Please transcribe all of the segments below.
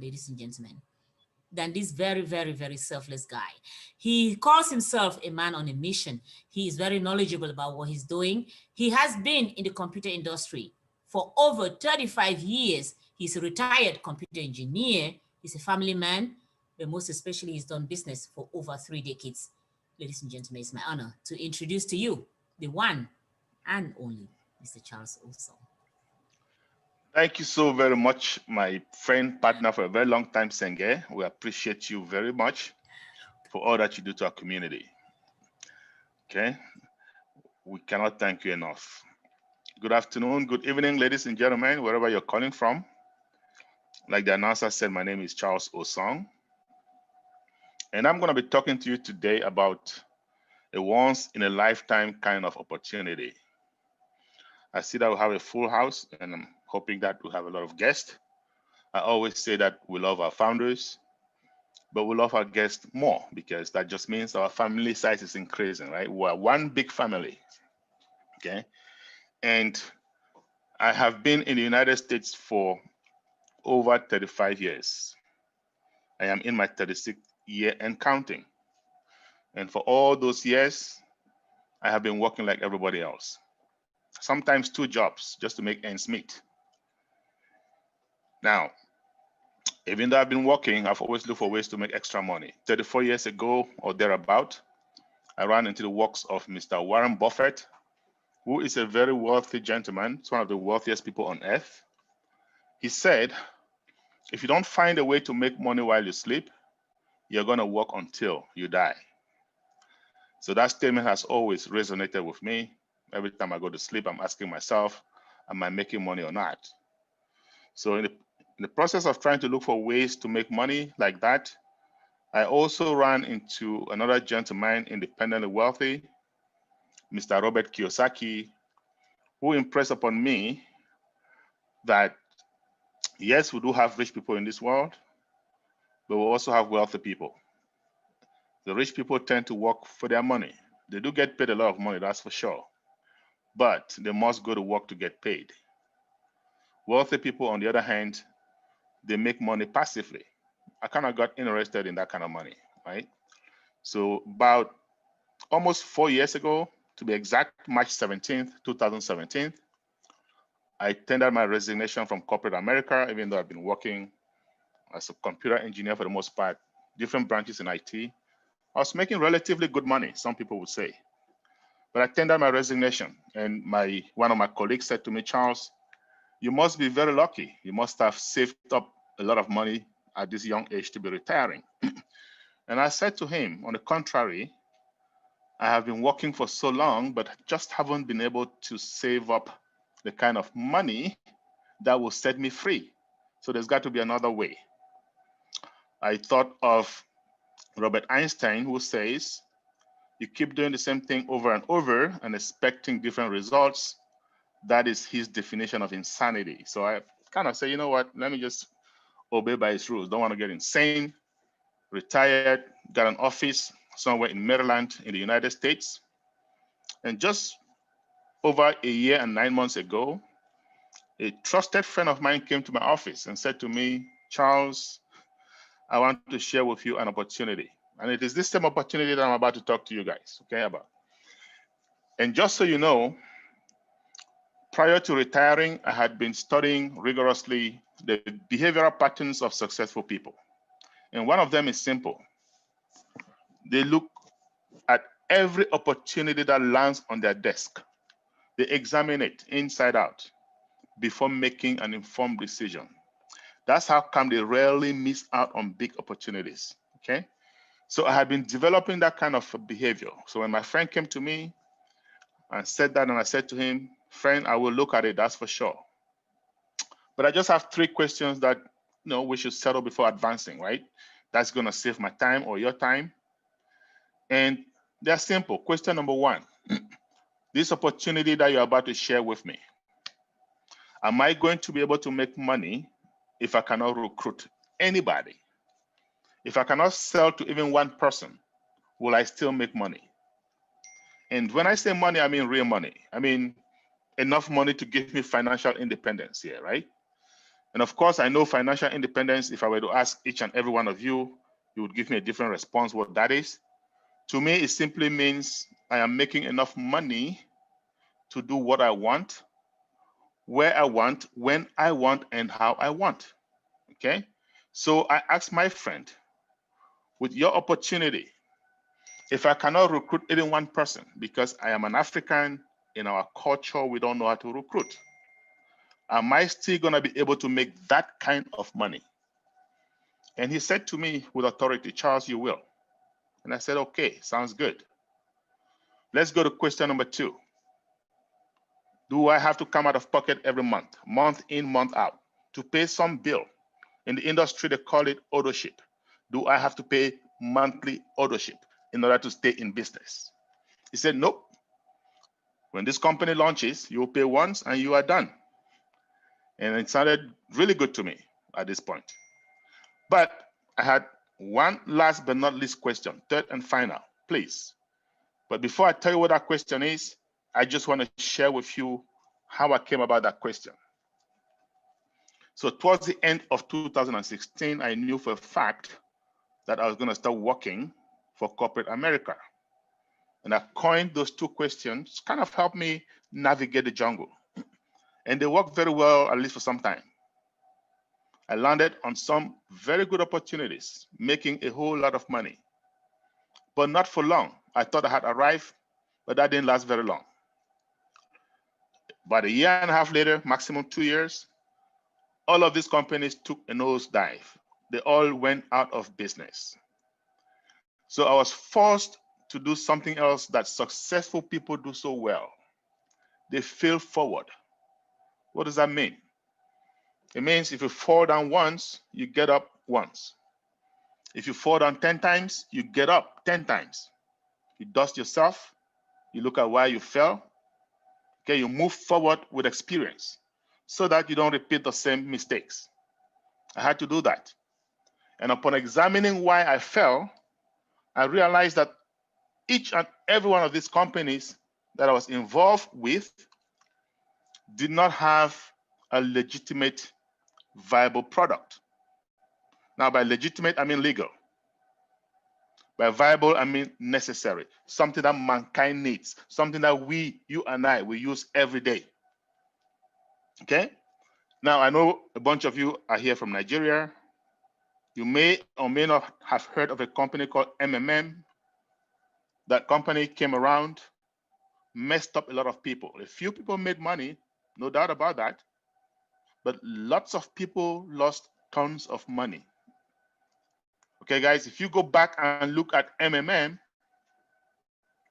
ladies and gentlemen, than this very, very, very selfless guy. He calls himself a man on a mission. He is very knowledgeable about what he's doing. He has been in the computer industry for over 35 years. He's a retired computer engineer. He's a family man, but most especially, he's done business for over 3 decades. Ladies and gentlemen, it's my honor to introduce to you the one and only Mr. Charles Osong. Thank you so very much, my friend, partner for a very long time, Senge. We appreciate you very much for all that you do to our community. Okay, we cannot thank you enough. Good afternoon, good evening, ladies and gentlemen, wherever you're calling from. Like the announcer said, my name is Charles Osong, and I'm going to be talking to you today about a once-in-a-lifetime kind of opportunity. I see that we have a full house, and I'm hoping that we have a lot of guests. I always say that we love our founders, but we love our guests more because that just means our family size is increasing, right? We're one big family, okay? And I have been in the United States for over 35 years. I am in my 36th year and counting. And for all those years, I have been working like everybody else. Sometimes 2 jobs just to make ends meet. Now, even though I've been working, I've always looked for ways to make extra money. 34 years ago or thereabout, I ran into the works of Mr. Warren Buffett, who is a very wealthy gentleman. He's one of the wealthiest people on earth. He said, if you don't find a way to make money while you sleep, you're going to work until you die. So that statement has always resonated with me. Every time I go to sleep, I'm asking myself, am I making money or not? So in the process of trying to look for ways to make money like that, I also ran into another gentleman, independently wealthy, Mr. Robert Kiyosaki, who impressed upon me that, yes, we do have rich people in this world, but we also have wealthy people. The rich people tend to work for their money. They do get paid a lot of money, that's for sure, but they must go to work to get paid. Wealthy people, on the other hand, they make money passively. I kind of got interested in that kind of money, right? So about almost 4 years ago, to be exact, March 17th, 2017, I tendered my resignation from corporate America, even though I've been working as a computer engineer for the most part, different branches in IT. I was making relatively good money, some people would say. But I tendered my resignation, and one of my colleagues said to me, Charles, you must be very lucky. You must have saved up a lot of money at this young age to be retiring. And I said to him, on the contrary, I have been working for so long, but just haven't been able to save up the kind of money that will set me free. So there's got to be another way. I thought of Robert Einstein, who says, you keep doing the same thing over and over and expecting different results. That is his definition of insanity. So I kind of say, you know what, let me just obey by his rules. Don't want to get insane. Retired, got an office somewhere in Maryland in the United States. And just over a year and 9 months ago, a trusted friend of mine came to my office and said to me, Charles, I want to share with you an opportunity. And it is this same opportunity that I'm about to talk to you guys, okay, about. And just so you know, prior to retiring, I had been studying rigorously the behavioral patterns of successful people. And one of them is simple. They look at every opportunity that lands on their desk. They examine it inside out before making an informed decision. That's how come they rarely miss out on big opportunities, okay? So I had been developing that kind of behavior. So when my friend came to me and said that, and I said to him, friend, I will look at it, that's for sure. But I just have 3 questions that we should settle before advancing, right? That's gonna save my time or your time. And they're simple. Question number 1, this opportunity that you're about to share with me, am I going to be able to make money if I cannot recruit anybody? If I cannot sell to even one person, will I still make money? And when I say money, I mean real money. I mean enough money to give me financial independence here, right? And of course, I know financial independence, if I were to ask each and every one of you, you would give me a different response what that is. To me, it simply means I am making enough money to do what I want, where I want, when I want, and how I want. Okay? So I asked my friend, with your opportunity, if I cannot recruit even one person, because I am an African, in our culture, we don't know how to recruit, am I still going to be able to make that kind of money? And he said to me with authority, Charles, you will. And I said, okay, sounds good. Let's go to question number 2. Do I have to come out of pocket every month in, month out, to pay some bill? In the industry, they call it ownership. Do I have to pay monthly ownership in order to stay in business? He said, nope. When this company launches, you will pay once and you are done. And it sounded really good to me at this point. But I had one last but not least question, third and final, please. But before I tell you what that question is, I just want to share with you how I came about that question. So towards the end of 2016, I knew for a fact that I was going to start working for corporate America. And I coined those 2 questions, kind of helped me navigate the jungle. And they worked very well, at least for some time. I landed on some very good opportunities, making a whole lot of money. But not for long. I thought I had arrived, but that didn't last very long. About a year and a half later, maximum 2 years, all of these companies took a nosedive. They all went out of business. So I was forced to do something else that successful people do so well. They fail forward. What does that mean? It means if you fall down once, you get up once. If you fall down 10 times, you get up 10 times. You dust yourself, you look at why you fell, okay, you move forward with experience so that you don't repeat the same mistakes. I had to do that. And upon examining why I fell, I realized that each and every one of these companies that I was involved with did not have a legitimate, viable product. Now, by legitimate, I mean legal. By viable, I mean necessary, something that mankind needs, something that we, you and I, we use every day. Okay? Now, I know a bunch of you are here from Nigeria. You may or may not have heard of a company called MMM. That company came around, messed up a lot of people. A few people made money, no doubt about that, but lots of people lost tons of money. Okay, guys, if you go back and look at MMM,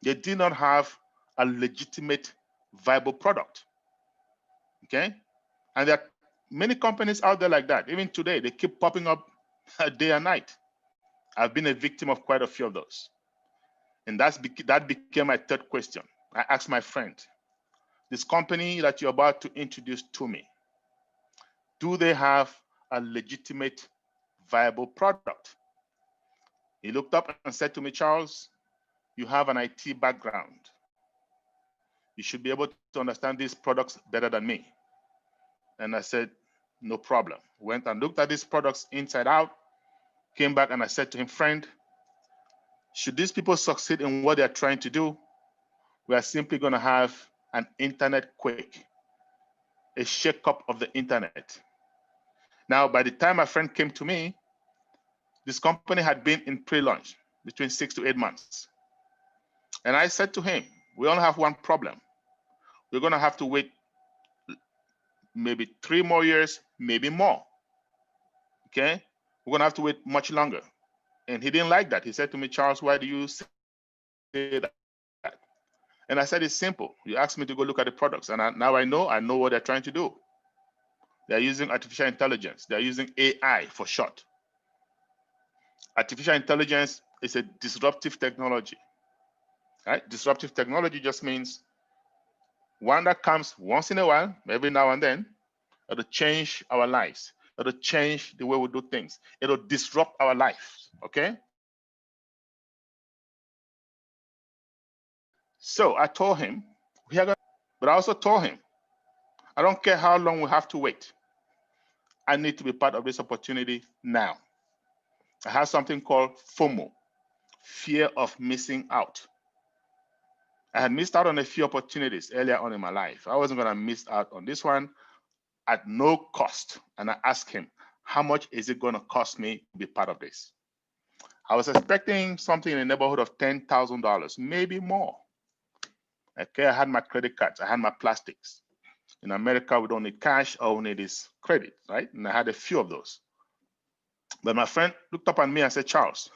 they did not have a legitimate, viable product. Okay, and there are many companies out there like that. Even today, they keep popping up day and night. I've been a victim of quite a few of those. And that became my third question. I asked my friend, this company that you're about to introduce to me, do they have a legitimate, viable product? He looked up and said to me, Charles, you have an IT background. You should be able to understand these products better than me. And I said, no problem. Went and looked at these products inside out, came back and I said to him, friend, should these people succeed in what they're trying to do, we are simply going to have an internet quake, a shake-up of the internet. Now, by the time my friend came to me, this company had been in pre-launch between 6 to 8 months. And I said to him, we only have one problem. We're going to have to wait maybe 3 more years, maybe more. Okay? We're going to have to wait much longer. And he didn't like that. He said to me, Charles, why do you say that? And I said, it's simple. You asked me to go look at the products. And now I know what they're trying to do. They're using artificial intelligence. They're using AI for short. Artificial intelligence is a disruptive technology. Right? Disruptive technology just means one that comes once in a while, every now and then. It'll change our lives. It'll change the way we do things. It'll disrupt our lives. Okay? So I told him, but I also told him, I don't care how long we have to wait. I need to be part of this opportunity now. I have something called FOMO, fear of missing out. I had missed out on a few opportunities earlier on in my life. I wasn't going to miss out on this one at no cost. And I asked him, how much is it going to cost me to be part of this? I was expecting something in the neighborhood of $10,000, maybe more. Okay, I had my credit cards, I had my plastics. In America, we don't need cash, all we need is credit, right? And I had a few of those. But my friend looked up at me and said, Charles,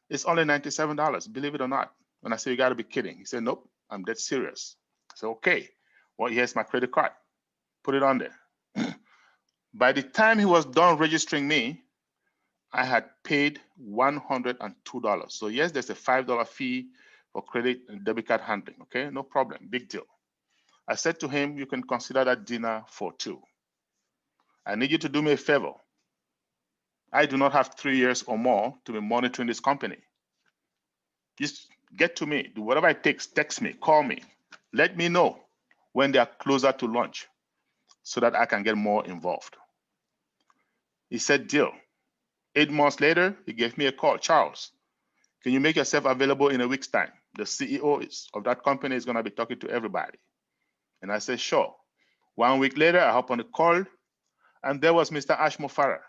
it's only $97, believe it or not. And I said, you got to be kidding. He said, nope, I'm dead serious. I said, okay, well, here's my credit card. Put it on there. By the time he was done registering me, I had paid $102. So yes, there's a $5 fee for credit and debit card handling. Okay, no problem, big deal. I said to him, you can consider that dinner for two. I need you to do me a favor. I do not have 3 years or more to be monitoring this company. Just get to me, do whatever it takes, text me, call me. Let me know when they are closer to launch so that I can get more involved. He said, deal. 8 months later, he gave me a call. Charles, can you make yourself available in a week's time? The CEO of that company is going to be talking to everybody. And I said, sure. 1 week later, I hop on the call, and there was Mr. Ash Mofara.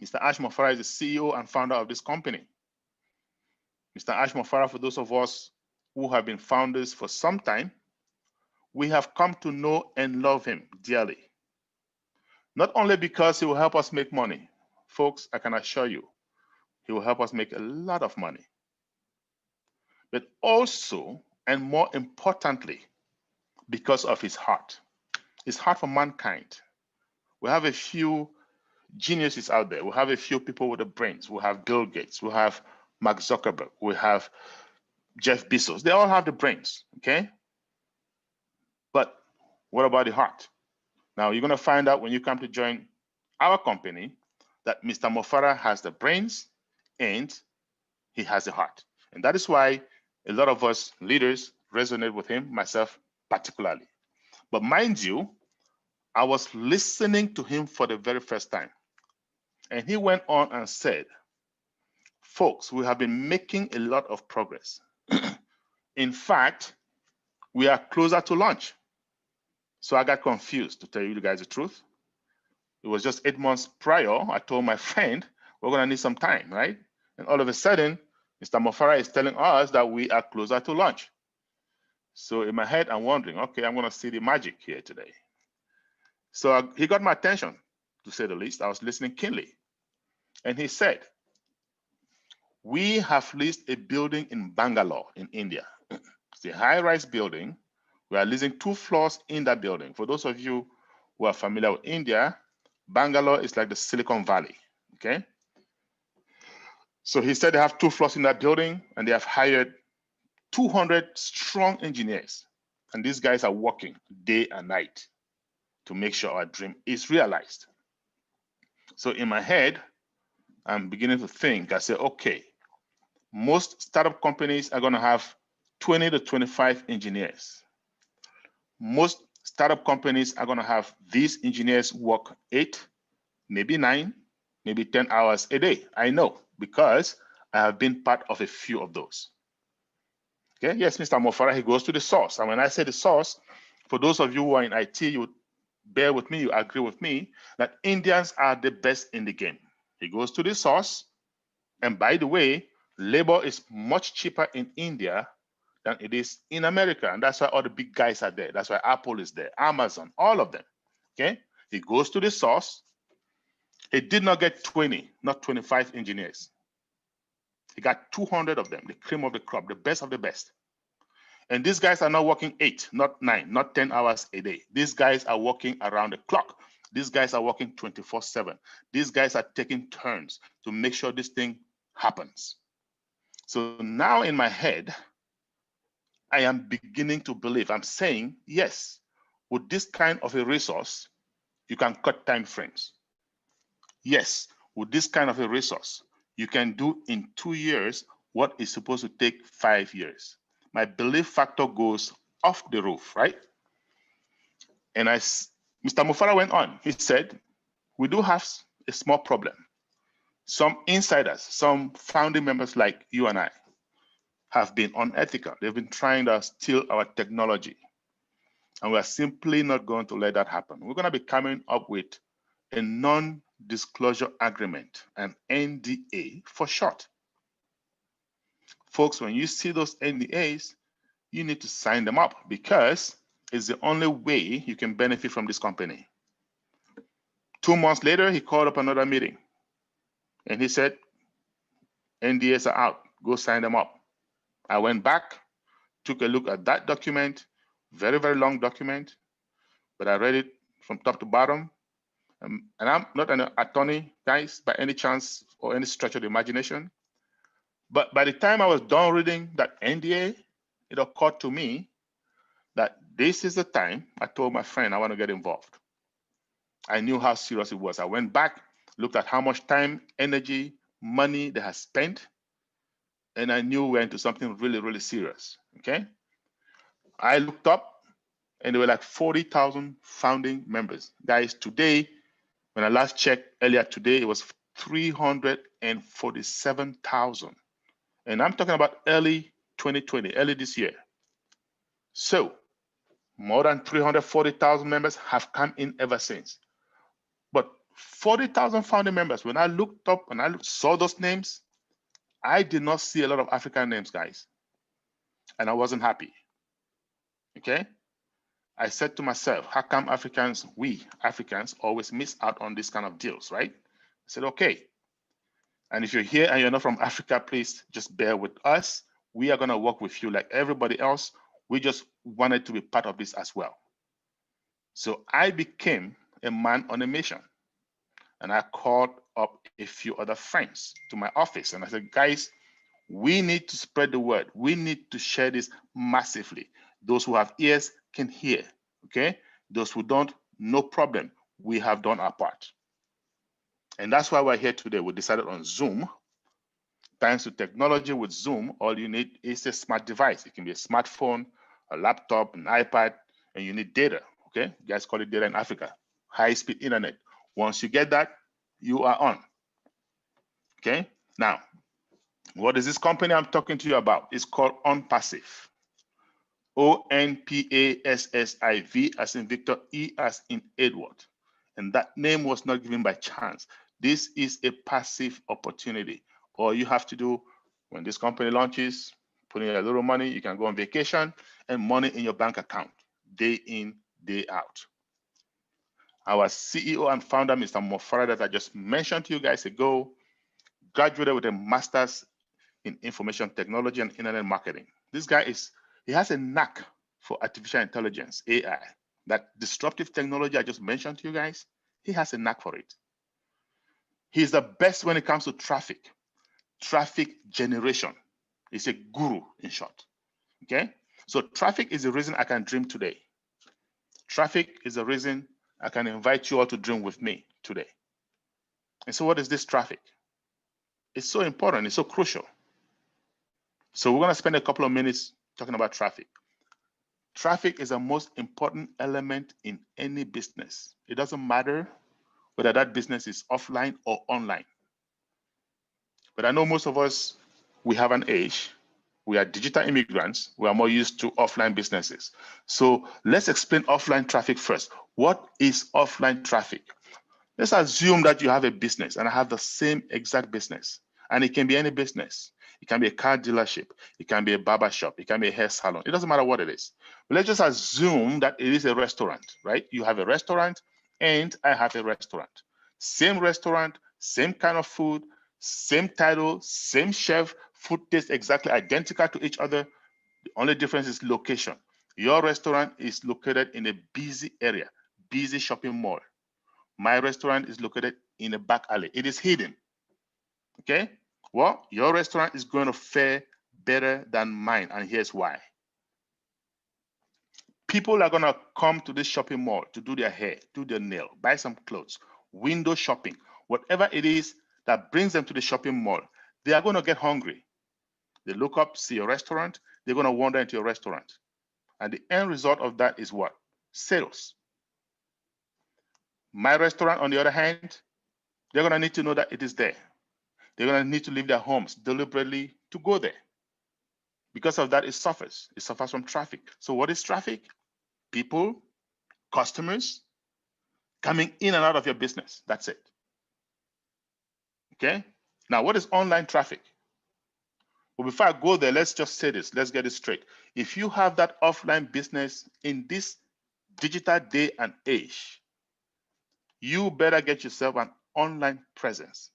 Mr. Ash Mofara is the CEO and founder of this company. Mr. Ash Mofara, for those of us who have been founders for some time, we have come to know and love him dearly. Not only because he will help us make money. Folks, I can assure you, he will help us make a lot of money. But also, and more importantly, because of his heart for mankind. We have a few geniuses out there. We have a few people with the brains. We have Bill Gates. We have Mark Zuckerberg. We have Jeff Bezos. They all have the brains, okay? But what about the heart? Now, you're going to find out when you come to join our company that Mr. Mofara has the brains and he has the heart. And that is why a lot of us leaders resonate with him, myself particularly. But mind you, I was listening to him for the very first time. And he went on and said, folks, we have been making a lot of progress. In fact, we are closer to launch. So I got confused, to tell you guys the truth. It was just 8 months prior, I told my friend, we're going to need some time, right? And all of a sudden, Mr. Mofara is telling us that we are closer to launch. So in my head, I'm wondering, okay, I'm going to see the magic here today. So he got my attention, to say the least. I was listening keenly. And he said, we have leased a building in Bangalore in India. It's a high-rise building. We are leasing 2 floors in that building. For those of you who are familiar with India, Bangalore is like the Silicon Valley, okay? So he said they have 2 floors in that building and they have hired 200 strong engineers. And these guys are working day and night to make sure our dream is realized. So in my head, I'm beginning to think, I say, okay, most startup companies are going to have 20 to 25 engineers. Most startup companies are going to have these engineers work 8, maybe 9, maybe 10 hours a day. I know because I have been part of a few of those. Okay, yes, Mr. Mofara, he goes to the source. And when I say the source, for those of you who are in IT, you would bear with me, you agree with me that Indians are the best in the game. He goes to the source. And by the way, labor is much cheaper in India than it is in America. And that's why all the big guys are there. That's why Apple is there, Amazon, all of them. Okay? He goes to the source. He did not get 20, not 25 engineers. He got 200 of them, the cream of the crop, the best of the best. And these guys are not working 8, not 9, not 10 hours a day. These guys are working around the clock. These guys are working 24/7. These guys are taking turns to make sure this thing happens. So now in my head, I am beginning to believe, I'm saying, yes, with this kind of a resource, you can cut time frames. Yes, with this kind of a resource, you can do in 2 years what is supposed to take 5 years. My belief factor goes off the roof, right? And Mr. Mofara went on. He said, we do have a small problem. Some insiders, some founding members like you and I, have been unethical. They've been trying to steal our technology. And we're simply not going to let that happen. We're going to be coming up with a non-disclosure agreement, an NDA for short. Folks, when you see those NDAs, you need to sign them up because it's the only way you can benefit from this company. 2 months later, he called up another meeting and he said, NDAs are out, go sign them up. I went back, took a look at that document, very, very long document, but I read it from top to bottom. And I'm not an attorney, guys, by any chance or any stretch of the imagination. But by the time I was done reading that NDA, it occurred to me that this is the time I told my friend I want to get involved. I knew how serious it was. I went back, looked at how much time, energy, money they had spent, and I knew we were into something really, really serious, okay? I looked up, and there were like 40,000 founding members. Guys, today, when I last checked earlier today, it was 347,000. And I'm talking about early 2020, early this year. So more than 340,000 members have come in ever since. But 40,000 founding members, when I looked up and saw those names, I did not see a lot of African names, guys. And I wasn't happy. Okay? I said to myself, how come we Africans always miss out on this kind of deals, right? I said, okay. And if you're here and you're not from Africa, please just bear with us. We are going to work with you like everybody else. We just wanted to be part of this as well. So I became a man on a mission. And I called up a few other friends to my office. And I said, guys, we need to spread the word. We need to share this massively. Those who have ears can hear, okay? Those who don't, no problem. We have done our part. And that's why we're here today. We decided on Zoom. Thanks to technology with Zoom, all you need is a smart device. It can be a smartphone, a laptop, an iPad, and you need data, okay? You guys call it data in Africa, high-speed internet. Once you get that, you are on, okay? Now, what is this company I'm talking to you about? It's called ONPASSIVE. ONPASSIV as in Victor, E as in Edward. And that name was not given by chance. This is a passive opportunity. All you have to do when this company launches, put in a little money, you can go on vacation and money in your bank account, day in, day out. Our CEO and founder, Mr. Mofara, that I just mentioned to you guys ago, graduated with a master's in information technology and internet marketing. This guy he has a knack for artificial intelligence, AI. That disruptive technology I just mentioned to you guys, he has a knack for it. He's the best when it comes to traffic generation. He's a guru in short, okay? So traffic is the reason I can dream today. Traffic is the reason I can invite you all to dream with me today. And so what is this traffic? It's so important, it's so crucial. So we're gonna spend a couple of minutes talking about traffic. Traffic is the most important element in any business. It doesn't matter whether that business is offline or online. But I know most of us, we have an age, we are digital immigrants, we are more used to offline businesses. So let's explain offline traffic first. What is offline traffic? Let's assume that you have a business and I have the same exact business. And it can be any business. It can be a car dealership. It can be a barber shop. It can be a hair salon. It doesn't matter what it is. But let's just assume that it is a restaurant, right? You have a restaurant and I have a restaurant. Same restaurant, same kind of food, same title, same chef, food tastes exactly identical to each other. The only difference is location. Your restaurant is located in a busy area, busy shopping mall. My restaurant is located in a back alley. It is hidden, okay? Well, your restaurant is going to fare better than mine, and here's why. People are going to come to this shopping mall to do their hair, do their nail, buy some clothes, window shopping, whatever it is that brings them to the shopping mall. They are going to get hungry. They look up, see your restaurant, they're going to wander into your restaurant. And the end result of that is what? Sales. My restaurant, on the other hand, they're going to need to know that it is there. They're going to need to leave their homes deliberately to go there. Because of that, it suffers. It suffers from traffic. So what is traffic? People, customers coming in and out of your business. That's it. Okay? Now, what is online traffic? Well, before I go there, let's just say this. Let's get it straight. If you have that offline business in this digital day and age, you better get yourself an online presence.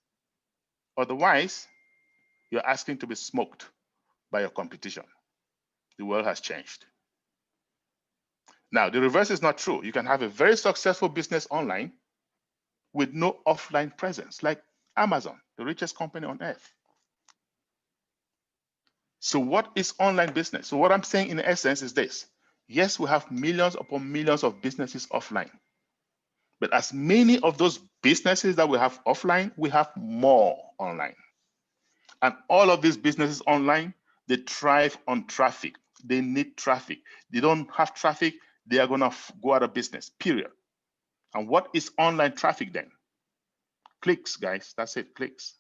Otherwise, you're asking to be smoked by your competition. The world has changed. Now, the reverse is not true. You can have a very successful business online with no offline presence, like Amazon, the richest company on earth. So what is online business? So what I'm saying in essence is this. Yes, we have millions upon millions of businesses offline. But as many of those businesses that we have offline, we have more online. And all of these businesses online, they thrive on traffic. They need traffic. They don't have traffic, they are going to go out of business, period. And what is online traffic then? Clicks, guys. That's it, clicks.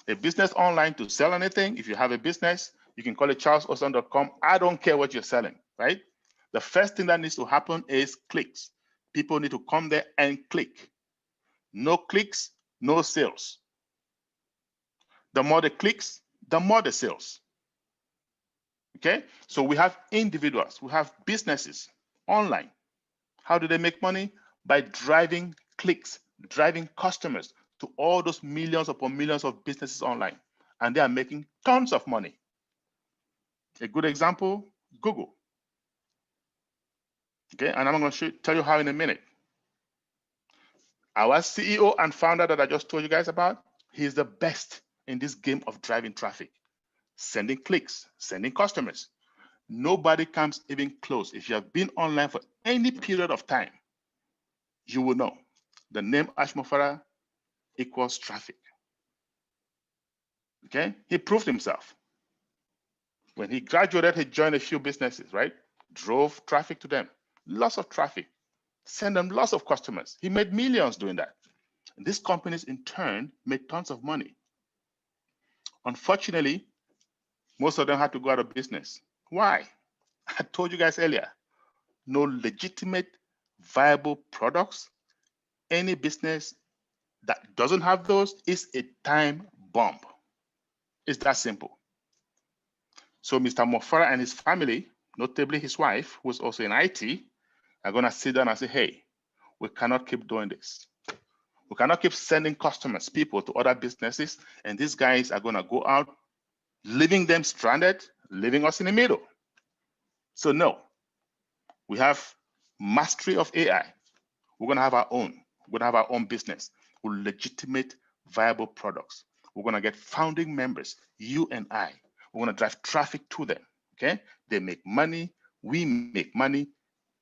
A business online to sell anything, if you have a business, you can call it charlesosong.com. I don't care what you're selling, right? The first thing that needs to happen is clicks. People need to come there and click. No clicks, no sales. The more the clicks, the more the sales. Okay? So we have individuals, we have businesses online. How do they make money? By driving clicks, driving customers to all those millions upon millions of businesses online. And they are making tons of money. A good example, Google. Okay, and I'm going to tell you how in a minute. Our CEO and founder that I just told you guys about, he's the best in this game of driving traffic, sending clicks, sending customers. Nobody comes even close. If you have been online for any period of time, you will know the name Ashmofara equals traffic. Okay, he proved himself. When he graduated, he joined a few businesses, right? Drove traffic to them, lots of traffic, sent them lots of customers. He made millions doing that. And these companies in turn made tons of money. Unfortunately, most of them had to go out of business. Why? I told you guys earlier, no legitimate, viable products. Any business that doesn't have those is a time bomb. It's that simple. So Mr. Mofara and his family, notably his wife, who's also in IT, are going to sit down and say, hey, we cannot keep doing this. We cannot keep sending customers, people to other businesses, and these guys are going to go out, leaving them stranded, leaving us in the middle. So no, we have mastery of AI. We're going to have our own. We're going to have our own business with legitimate, viable products. We're going to get founding members, you and I. We're going to drive traffic to them, okay? They make money, we make money,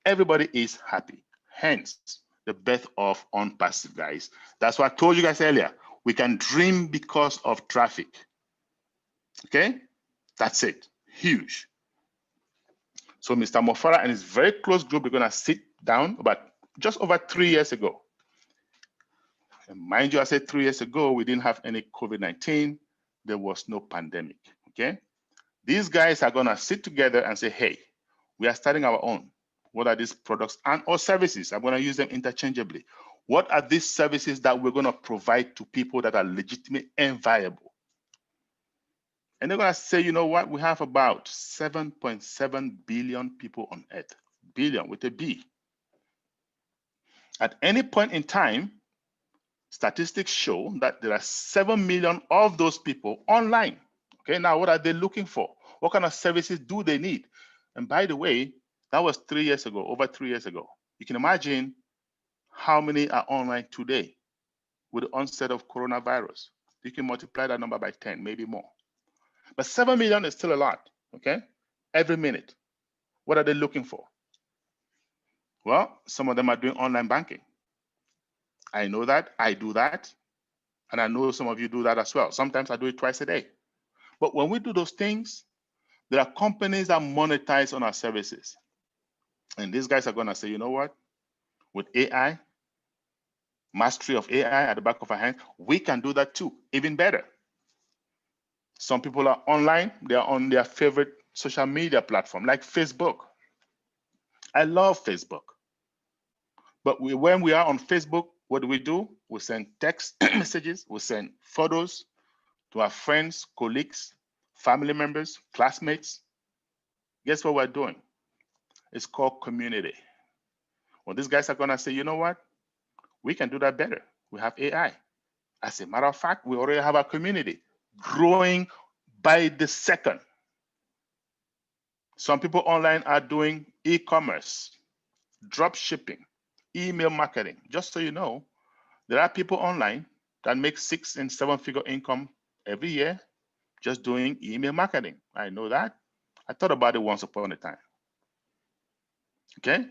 everybody is happy. Hence, the birth of ONPASSIVE, guys. That's what I told you guys earlier. We can dream because of traffic, okay? That's it, huge. So Mr. Mofara and his very close group are going to sit down about just over 3 years ago. And mind you, I said 3 years ago, we didn't have any COVID-19. There was no pandemic, okay? These guys are going to sit together and say, hey, we are starting our own. What are these products and or services? I'm going to use them interchangeably. What are these services that we're going to provide to people that are legitimate and viable? And they're going to say, you know what? We have about 7.7 billion people on Earth. Billion with a B. At any point in time, statistics show that there are 7 million of those people online. Okay, now what are they looking for? What kind of services do they need? And by the way, that was 3 years ago, over 3 years ago. You can imagine how many are online today with the onset of coronavirus. You can multiply that number by 10, maybe more. But 7 million is still a lot, okay? Every minute. What are they looking for? Well, some of them are doing online banking. I know that, I do that, and I know some of you do that as well. Sometimes I do it twice a day. But when we do those things, there are companies that monetize on our services. And these guys are going to say, you know what? With AI, mastery of AI at the back of our hand, we can do that too, even better. Some people are online, they are on their favorite social media platform like Facebook. I love Facebook. But when we are on Facebook, what do? We send text messages, we send photos to our friends, colleagues, family members, classmates. Guess what we're doing? It's called community. Well, these guys are going to say, you know what? We can do that better. We have AI. As a matter of fact, we already have a community growing by the second. Some people online are doing e-commerce, drop shipping, email marketing. Just so you know, there are people online that make 6- and 7-figure income every year just doing email marketing. I know that. I thought about it once upon a time. Okay?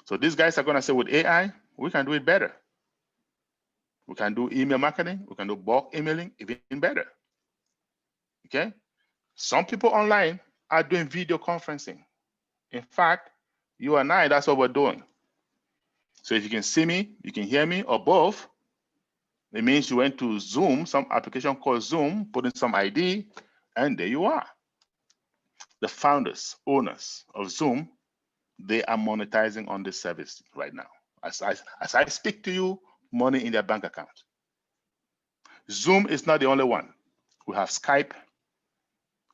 So these guys are going to say with AI, we can do it better. We can do email marketing. We can do bulk emailing even better. Okay? Some people online are doing video conferencing. In fact, you and I, that's what we're doing. So if you can see me, you can hear me, or both, it means you went to Zoom, some application called Zoom, put in some ID, and there you are. The founders, owners of Zoom, they are monetizing on this service right now. As I speak to you, money in their bank account. Zoom is not the only one. We have Skype,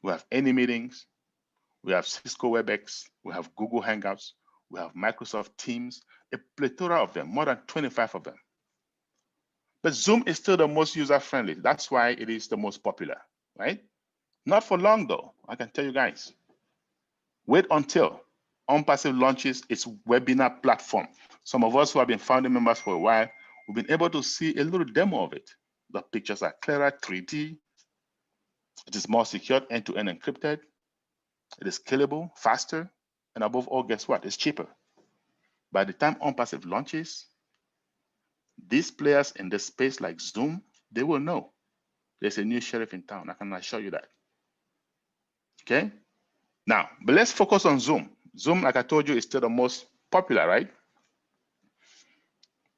we have Any Meetings, we have Cisco WebEx, we have Google Hangouts, we have Microsoft Teams, a plethora of them, more than 25 of them. But Zoom is still the most user-friendly. That's why it is the most popular, right? Not for long though, I can tell you guys. Wait until ONPASSIVE launches its webinar platform. Some of us who have been founding members for a while, we've been able to see a little demo of it. The pictures are clearer, 3D. It is more secure, end-to-end encrypted. It is scalable, faster, and above all, guess what? It's cheaper. By the time ONPASSIVE launches, these players in this space like Zoom, they will know there's a new sheriff in town. I can assure you that. Okay? Now, but let's focus on Zoom. Zoom, like I told you, is still the most popular, right?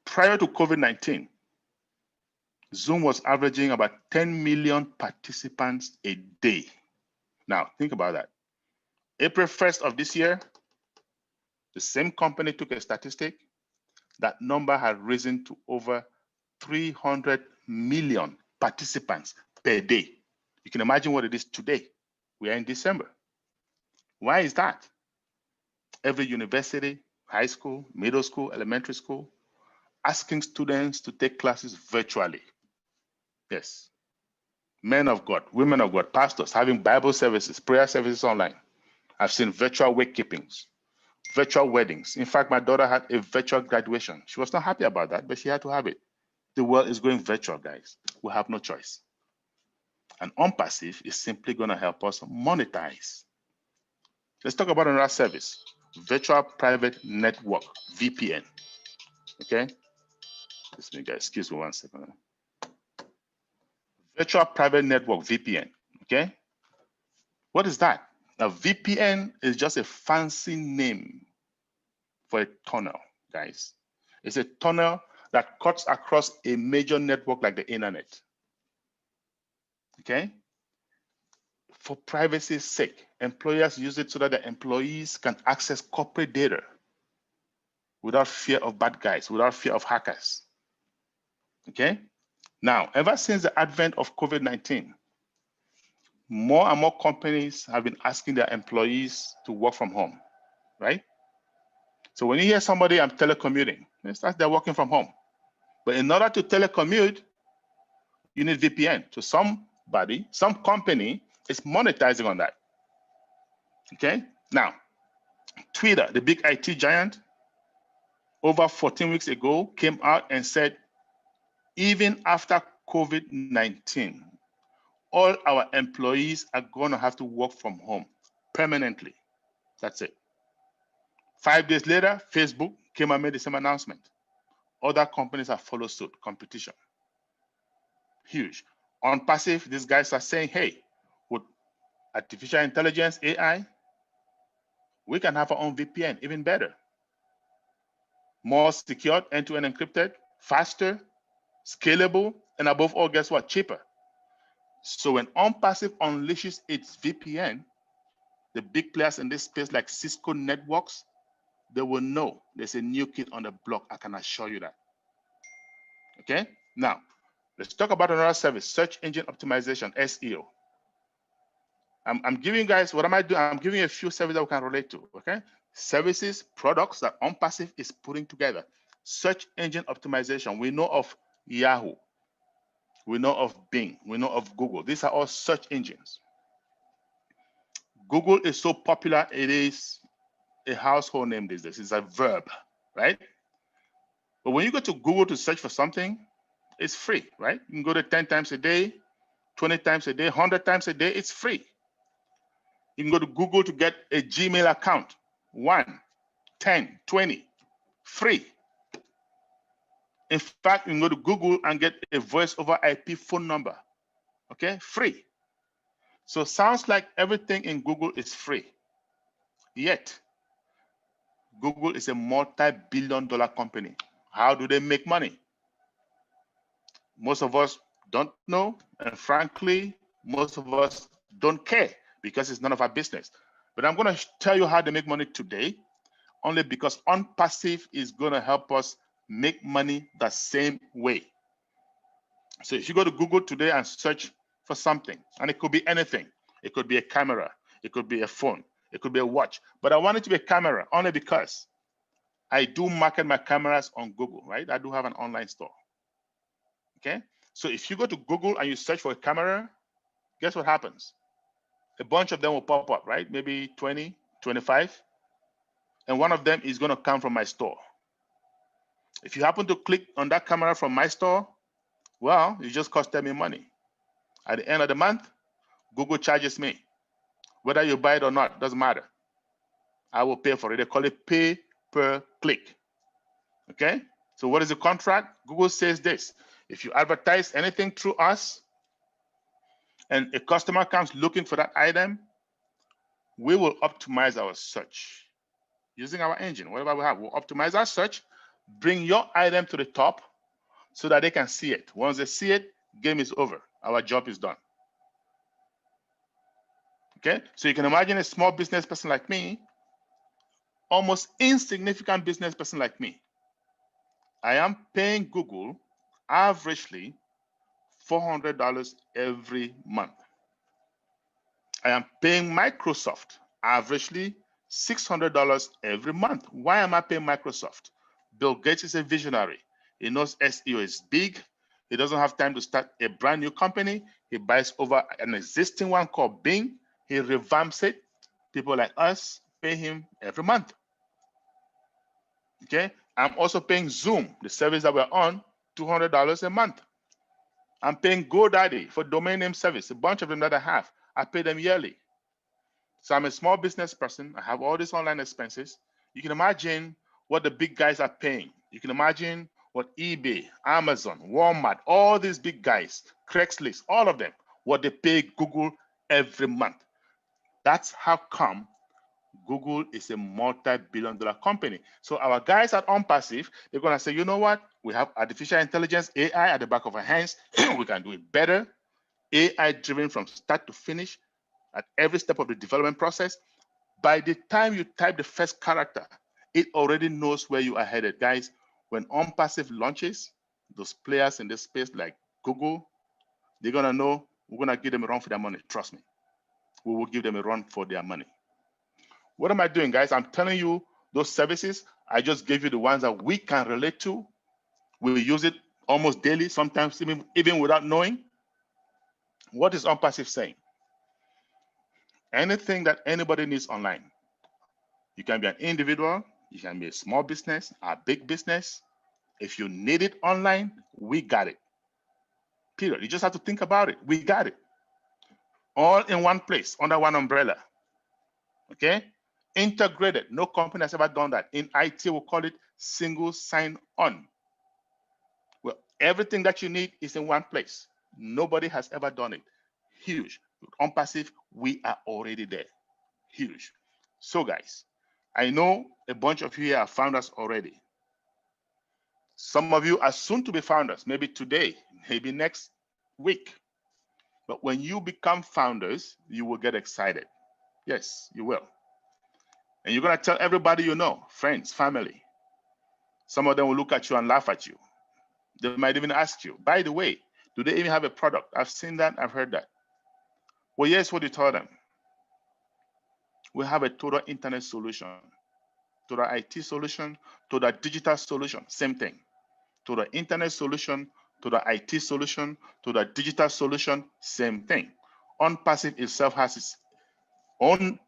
Prior to COVID-19, Zoom was averaging about 10 million participants a day. Now, think about that. April 1st of this year, the same company took a statistic. That number had risen to over 300 million participants per day. You can imagine what it is today. We are in December. Why is that? Every university, high school, middle school, elementary school, asking students to take classes virtually. Yes. Men of God, women of God, pastors having Bible services, prayer services online. I've seen virtual wake keepings, virtual weddings. In fact, my daughter had a virtual graduation. She was not happy about that, but she had to have it. The world is going virtual, guys. We have no choice. And ONPASSIVE is simply going to help us monetize. Let's talk about another service, Virtual Private Network, VPN. Okay? Excuse me 1 second. Virtual Private Network, VPN. Okay? What is that? Now, VPN is just a fancy name for a tunnel, guys. It's a tunnel that cuts across a major network like the internet. Okay? For privacy's sake, employers use it so that their employees can access corporate data without fear of bad guys, without fear of hackers. Okay? Now, ever since the advent of COVID-19, more and more companies have been asking their employees to work from home, right? So when you hear somebody, I'm telecommuting, it's like they're working from home. But in order to telecommute, you need VPN. So somebody, some company is monetizing on that. Okay? Now, Twitter, the big IT giant, over 14 weeks ago, came out and said, even after COVID-19, all our employees are going to have to work from home permanently. That's it. 5 days later, Facebook came and made the same announcement. Other companies have followed suit, competition. Huge. ONPASSIVE, these guys are saying, hey, with artificial intelligence, AI, we can have our own VPN, even better. More secured, end-to-end encrypted, faster, scalable, and above all, guess what? Cheaper. So when OnPassive unleashes its VPN, the big players in this space like Cisco Networks, they will know there's a new kid on the block. I can assure you that. Okay? Now, let's talk about another service, search engine optimization, SEO. I'm giving you guys, what am I doing? I'm giving you a few services that we can relate to, okay? Services, products that OnPassive is putting together. Search engine optimization. We know of Yahoo. We know of Bing. We know of Google. These are all search engines. Google is so popular, it is a household name these days. It's a verb, right? But when you go to Google to search for something, it's free, right? You can go to 10 times a day, 20 times a day, 100 times a day, it's free. You can go to Google to get a Gmail account, 1, 10, 20, free. In fact, you can go to Google and get a voice over IP phone number, okay, free. So sounds like everything in Google is free. Yet, Google is a multi-billion-dollar company. How do they make money? Most of us don't know, and frankly, most of us don't care because it's none of our business. But I'm going to tell you how they make money today, only because OnPassive is going to help us make money the same way. So if you go to Google today and search for something, and it could be anything, it could be a camera, it could be a phone, it could be a watch, but I want it to be a camera only because I do market my cameras on Google, right? I do have an online store. Okay, so if you go to Google and you search for a camera, guess what happens? A bunch of them will pop up, right? Maybe 20, 25, and one of them is going to come from my store. If you happen to click on that camera from my store, well, you just costed me money. At the end of the month, Google charges me. Whether you buy it or not, doesn't matter. I will pay for it. They call it pay per click. Okay, so what is the contract? Google says this: if you advertise anything through us, and a customer comes looking for that item, we will optimize our search using our engine. Whatever we have, we'll optimize our search, bring your item to the top so that they can see it. Once they see it, game is over. Our job is done. Okay, so you can imagine a small business person like me, almost insignificant business person like me. I am paying Google averagely $400 every month. I am paying Microsoft averagely $600 every month. Why am I paying Microsoft? Bill Gates is a visionary. He knows SEO is big. He doesn't have time to start a brand new company. He buys over an existing one called Bing. He revamps it. People like us pay him every month. Okay, I'm also paying Zoom, the service that we're on, $200 a month. I'm paying GoDaddy for domain name service, a bunch of them that I have. I pay them yearly. So I'm a small business person. I have all these online expenses. You can imagine what the big guys are paying. You can imagine what eBay, Amazon, Walmart, all these big guys, Craigslist, all of them, what they pay Google every month. That's how come Google is a multi-billion-dollar company. So our guys at OnPassive, they're going to say, you know what? We have artificial intelligence, AI at the back of our hands. We can do it better. AI driven from start to finish at every step of the development process. By the time you type the first character, it already knows where you are headed. Guys, when OnPassive launches, those players in this space like Google, they're going to know we're going to give them a run for their money. Trust me. We will give them a run for their money. What am I doing, guys? I'm telling you those services. I just gave you the ones that we can relate to. We use it almost daily, sometimes even without knowing. What is OnPassive saying? Anything that anybody needs online. You can be an individual, you can be a small business, a big business. If you need it online, we got it. Period. You just have to think about it. We got it. All in one place, under one umbrella. Okay? Integrated. No company has ever done that. In IT, we call it single sign-on. Well, everything that you need is in one place. Nobody has ever done it. Huge. With OnPassive, we are already there. Huge. So, guys, I know a bunch of you here have found us already. Some of you are soon to be founders, maybe today, maybe next week. But when you become founders, you will get excited. Yes, you will. And you're going to tell everybody you know, friends, family. Some of them will look at you and laugh at you. They might even ask you, by the way, do they even have a product? I've seen that, I've heard that. Well, yes, what you tell them. We have a total internet solution, total IT solution, total digital solution, same thing. Total internet solution, total IT solution, total digital solution, same thing. ONPASSIVE itself has its own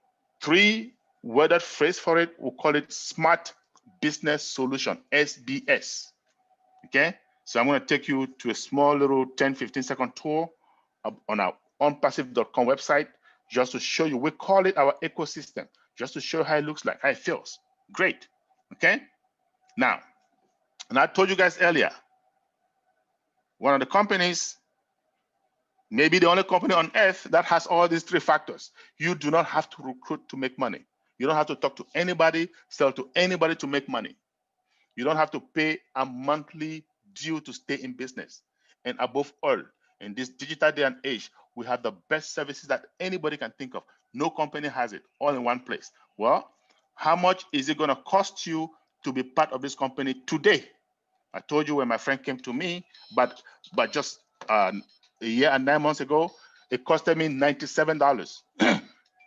three-worded phrase for it. We'll call it Smart Business Solution, SBS. Okay, so I'm going to take you to a small little 10-15-second tour on our onpassive.com website just to show you. We call it our ecosystem, just to show you how it looks like, how it feels. Great. Okay, now, and I told you guys earlier, one of the companies, maybe the only company on earth that has all these three factors. You do not have to recruit to make money. You don't have to talk to anybody, sell to anybody to make money. You don't have to pay a monthly due to stay in business. And above all, in this digital day and age, we have the best services that anybody can think of. No company has it, all in one place. Well, how much is it going to cost you to be part of this company today? I told you when my friend came to me, but just a year and 9 months ago, it costed me $97.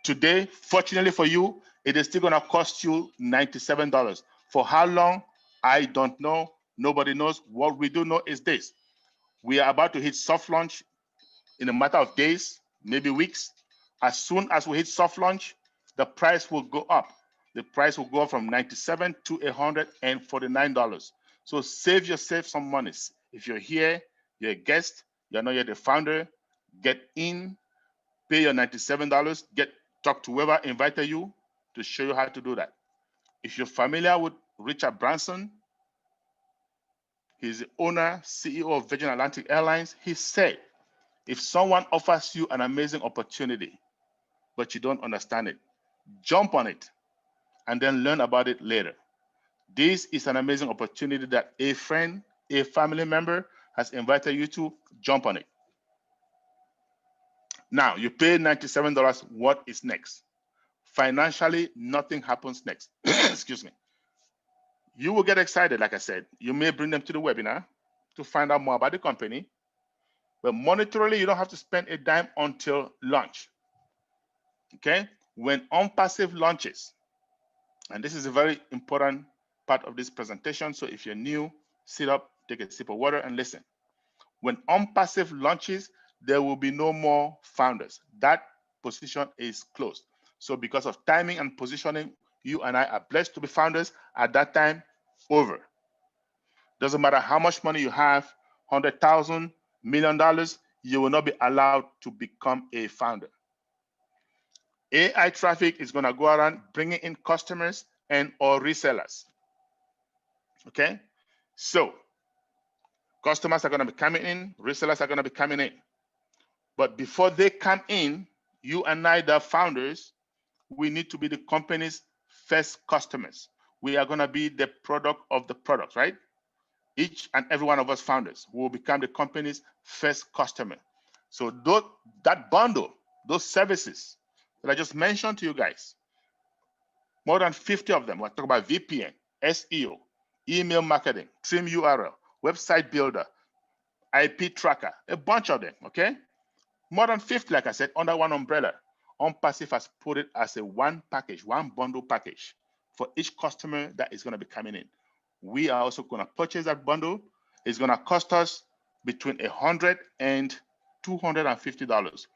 Today, fortunately for you, it is still going to cost you $97. For how long? I don't know. Nobody knows. What we do know is this. We are about to hit soft launch in a matter of days, maybe weeks. As soon as we hit soft launch, the price will go up. The price will go up from $97 to $149. So save yourself some money. If you're here, you're a guest, you're not yet a founder, get in, pay your $97, talk to whoever invited you to show you how to do that. If you're familiar with Richard Branson, he's the owner, CEO of Virgin Atlantic Airlines. He said, if someone offers you an amazing opportunity, but you don't understand it, jump on it and then learn about it later. This is an amazing opportunity that a friend, a family member has invited you to. Jump on it. Now, you pay $97. What is next? Financially, nothing happens next. Excuse me. You will get excited, like I said. You may bring them to the webinar to find out more about the company. But monetarily, you don't have to spend a dime until launch. Okay? When ONPASSIVE launches, and this is a very important part of this presentation, so if you're new, sit up, take a sip of water, and listen. When ONPASSIVE launches, there will be no more founders. That position is closed. So because of timing and positioning, you and I are blessed to be founders at that time. Over. Doesn't matter how much money you have, $100,000, $1 million, you will not be allowed to become a founder. AI traffic is going to go around bringing in customers and or resellers. Okay? So, customers are going to be coming in, resellers are going to be coming in. But before they come in, you and I, the founders, we need to be the company's first customers. We are going to be the product of the product, right? Each and every one of us founders will become the company's first customer. So that bundle, those services that I just mentioned to you guys, more than 50 of them. We're talking about VPN, SEO, email marketing, trim URL, website builder, IP tracker, a bunch of them, okay? More than 50, like I said, under one umbrella. ONPASSIVE has put it as a one package, one bundle package for each customer that is going to be coming in. We are also going to purchase that bundle. It's going to cost us between $100 and $250.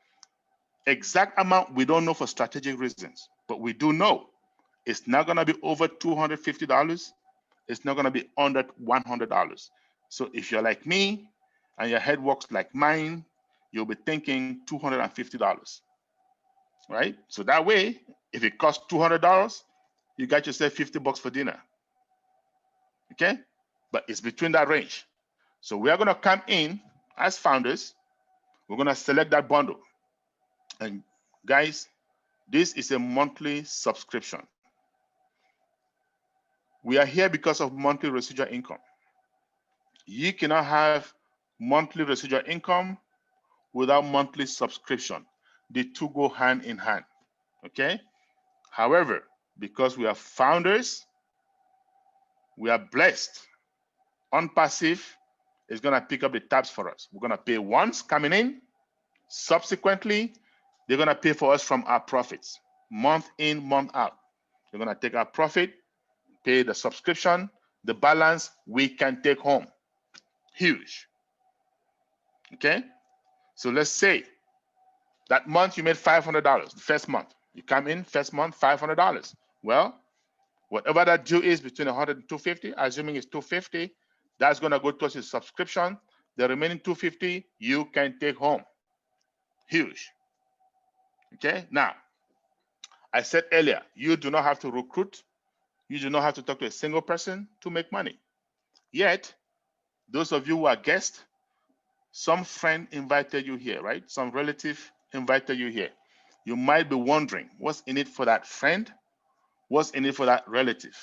Exact amount we don't know for strategic reasons, but we do know it's not going to be over $250. It's not going to be under $100. So if you're like me and your head works like mine, you'll be thinking $250, right? So that way, if it costs $200, you got yourself $50 for dinner, okay? But it's between that range. So we are going to come in as founders. We're going to select that bundle. And guys, this is a monthly subscription. We are here because of monthly residual income. You cannot have monthly residual income without monthly subscription. The two go hand in hand. Okay? However, because we are founders, we are blessed. ONPASSIVE is going to pick up the tabs for us. We're going to pay once coming in. Subsequently, they're going to pay for us from our profits, month in, month out. They're going to take our profit, pay the subscription, the balance we can take home. Huge. Okay? So let's say that month you made $500, the first month. You come in, first month, $500. Well, whatever that due is between 100 and 250, assuming it's 250, that's going to go towards your subscription. The remaining 250 you can take home. Huge. Okay? Now, I said earlier, you do not have to recruit. You do not have to talk to a single person to make money. Yet, those of you who are guests, some friend invited you here, right? Some relative invited you here. You might be wondering, what's in it for that friend? What's in it for that relative?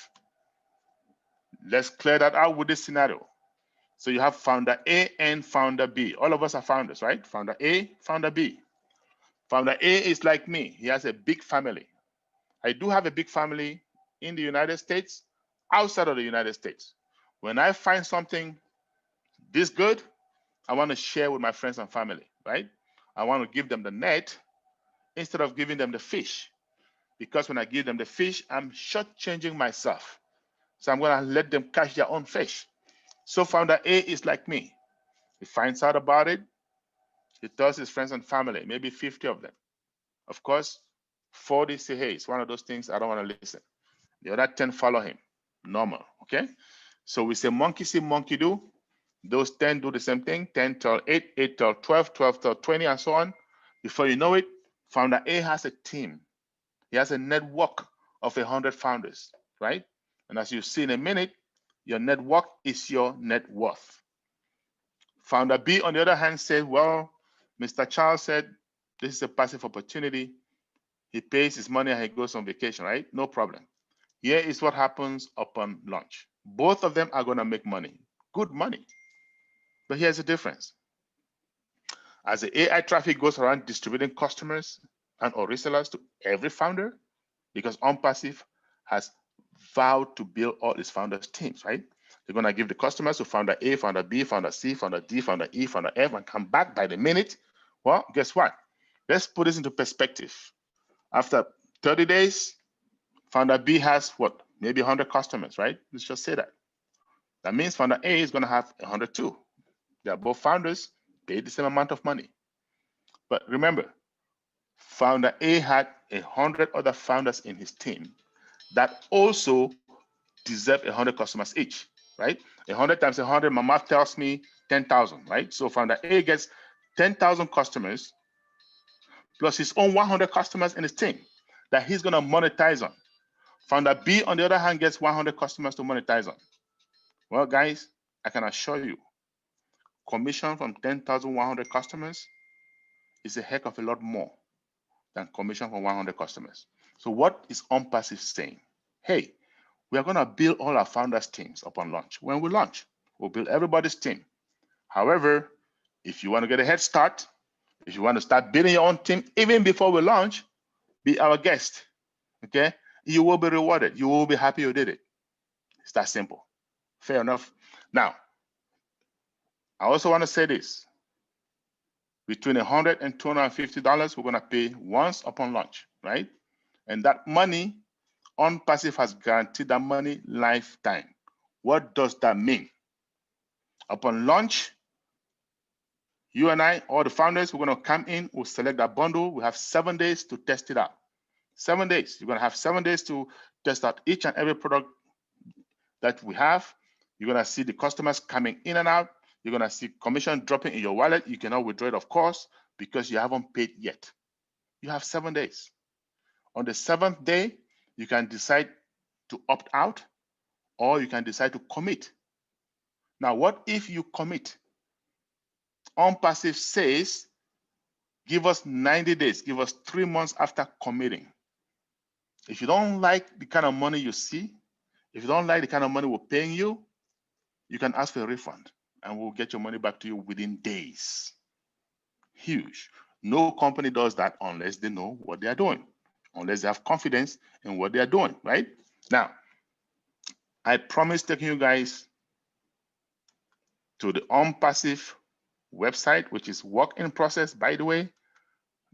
Let's clear that out with this scenario. So you have founder A and founder B. All of us are founders, right? Founder A, founder B. Founder A is like me. He has a big family. I do have a big family in the United States, outside of the United States. When I find something this good, I want to share with my friends and family, right? I want to give them the net instead of giving them the fish. Because when I give them the fish, I'm shortchanging myself. So I'm going to let them catch their own fish. So founder A is like me. He finds out about it. He tells his friends and family, maybe 50 of them. Of course, 40 say, hey, it's one of those things I don't want to listen. The other 10 follow him. Normal, okay? So we say monkey see, monkey do. Those 10 do the same thing. 10 tell 8, 8 tell 12, 12 tell 20, and so on. Before you know it, founder A has a team. He has a network of 100 founders, right? And as you see in a minute, your network is your net worth. Founder B, on the other hand, said, well, Mr. Charles said, this is a passive opportunity. He pays his money and he goes on vacation, right? No problem. Here is what happens upon launch. Both of them are going to make money, good money. But here's the difference. As the AI traffic goes around distributing customers and or resellers to every founder, because ONPASSIVE has vowed to build all its founders' teams, right? They're going to give the customers to founder A, founder B, founder C, founder D, founder E, founder F, and come back by the minute. Well, guess what? Let's put this into perspective. After 30 days, founder B has what? Maybe 100 customers, right? Let's just say that. That means founder A is going to have 102. They are both founders, paid the same amount of money. But remember, founder A had 100 other founders in his team that also deserve 100 customers each, right? 100 times 100, my math tells me 10,000, right? So founder A gets 10,000 customers plus his own 100 customers in his team that he's going to monetize on. Founder B, on the other hand, gets 100 customers to monetize on. Well, guys, I can assure you, commission from 10,100 customers is a heck of a lot more than commission from 100 customers. So what is ONPASSIVE saying? Hey, we are going to build all our founders' teams upon launch. When we launch, we'll build everybody's team. However, if you want to get a head start, if you want to start building your own team even before we launch, be our guest, okay? You will be rewarded. You will be happy you did it. It's that simple. Fair enough. Now, I also want to say this. Between $100 and $250, we're going to pay once upon launch, right? And that money, ONPASSIVE has guaranteed that money lifetime. What does that mean? Upon launch, you and I, all the founders, we're going to come in, we'll select that bundle. We have 7 days to test it out. 7 days. You're going to have 7 days to test out each and every product that we have. You're going to see the customers coming in and out. You're going to see commission dropping in your wallet. You cannot withdraw it, of course, because you haven't paid yet. You have 7 days. On the 7th day, you can decide to opt out or you can decide to commit. Now, what if you commit? ONPASSIVE says, give us 90 days, give us 3 months after committing. If you don't like the kind of money you see, if you don't like the kind of money we're paying you, you can ask for a refund. and we'll get your money back to you within days. Huge. No company does that unless they know what they are doing, unless they have confidence in what they are doing, right? Now, I promise taking you guys to the ONPASSIVE website, which is work in process, by the way,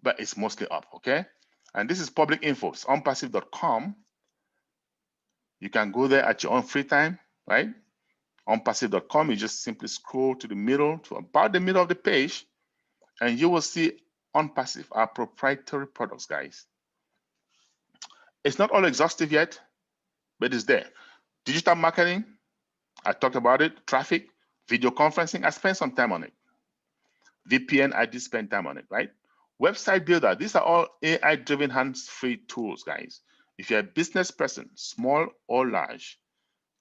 but it's mostly up, okay? And this is public info. It's onpassive.com. You can go there at your own free time, right? Onpassive.com, you just simply scroll to the middle, to about the middle of the page, and you will see OnPassive, our proprietary products, guys. It's not all exhaustive yet, but it's there. Digital marketing, I talked about it. Traffic, video conferencing, I spent some time on it. VPN, I did spend time on it, right? Website builder, these are all AI-driven hands-free tools, guys. If you're a business person, small or large,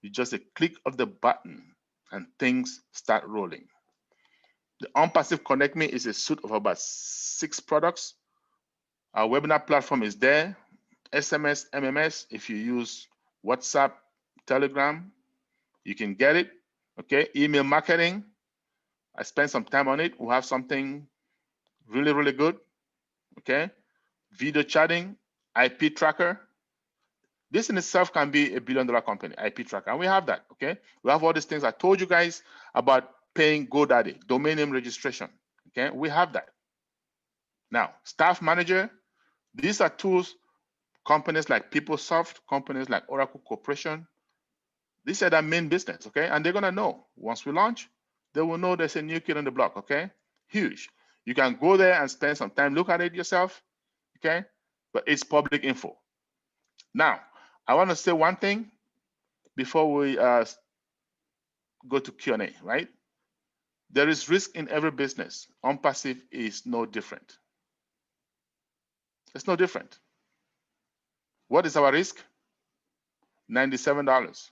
you just a click of the button and things start rolling. The OnPassive Connect Me is a suite of about 6 products. Our webinar platform is there. SMS, MMS, if you use WhatsApp, Telegram, you can get it. Okay, email marketing, I spent some time on it. We'll have something really, really good. Okay, video chatting, IP tracker. This in itself can be $1 billion company, IP tracker, and we have that. Okay, we have all these things I told you guys about paying GoDaddy, domain name registration. Okay, we have that. Now, staff manager, these are tools companies like PeopleSoft, companies like Oracle Corporation, these are their main business, okay? And they're gonna know once we launch, they will know there's a new kid on the block, okay? Huge. You can go there and spend some time, look at it yourself, okay? But it's public info. Now, I want to say one thing before we go to Q&A, right? There is risk in every business. OnPassive is no different. It's no different. What is our risk? $97.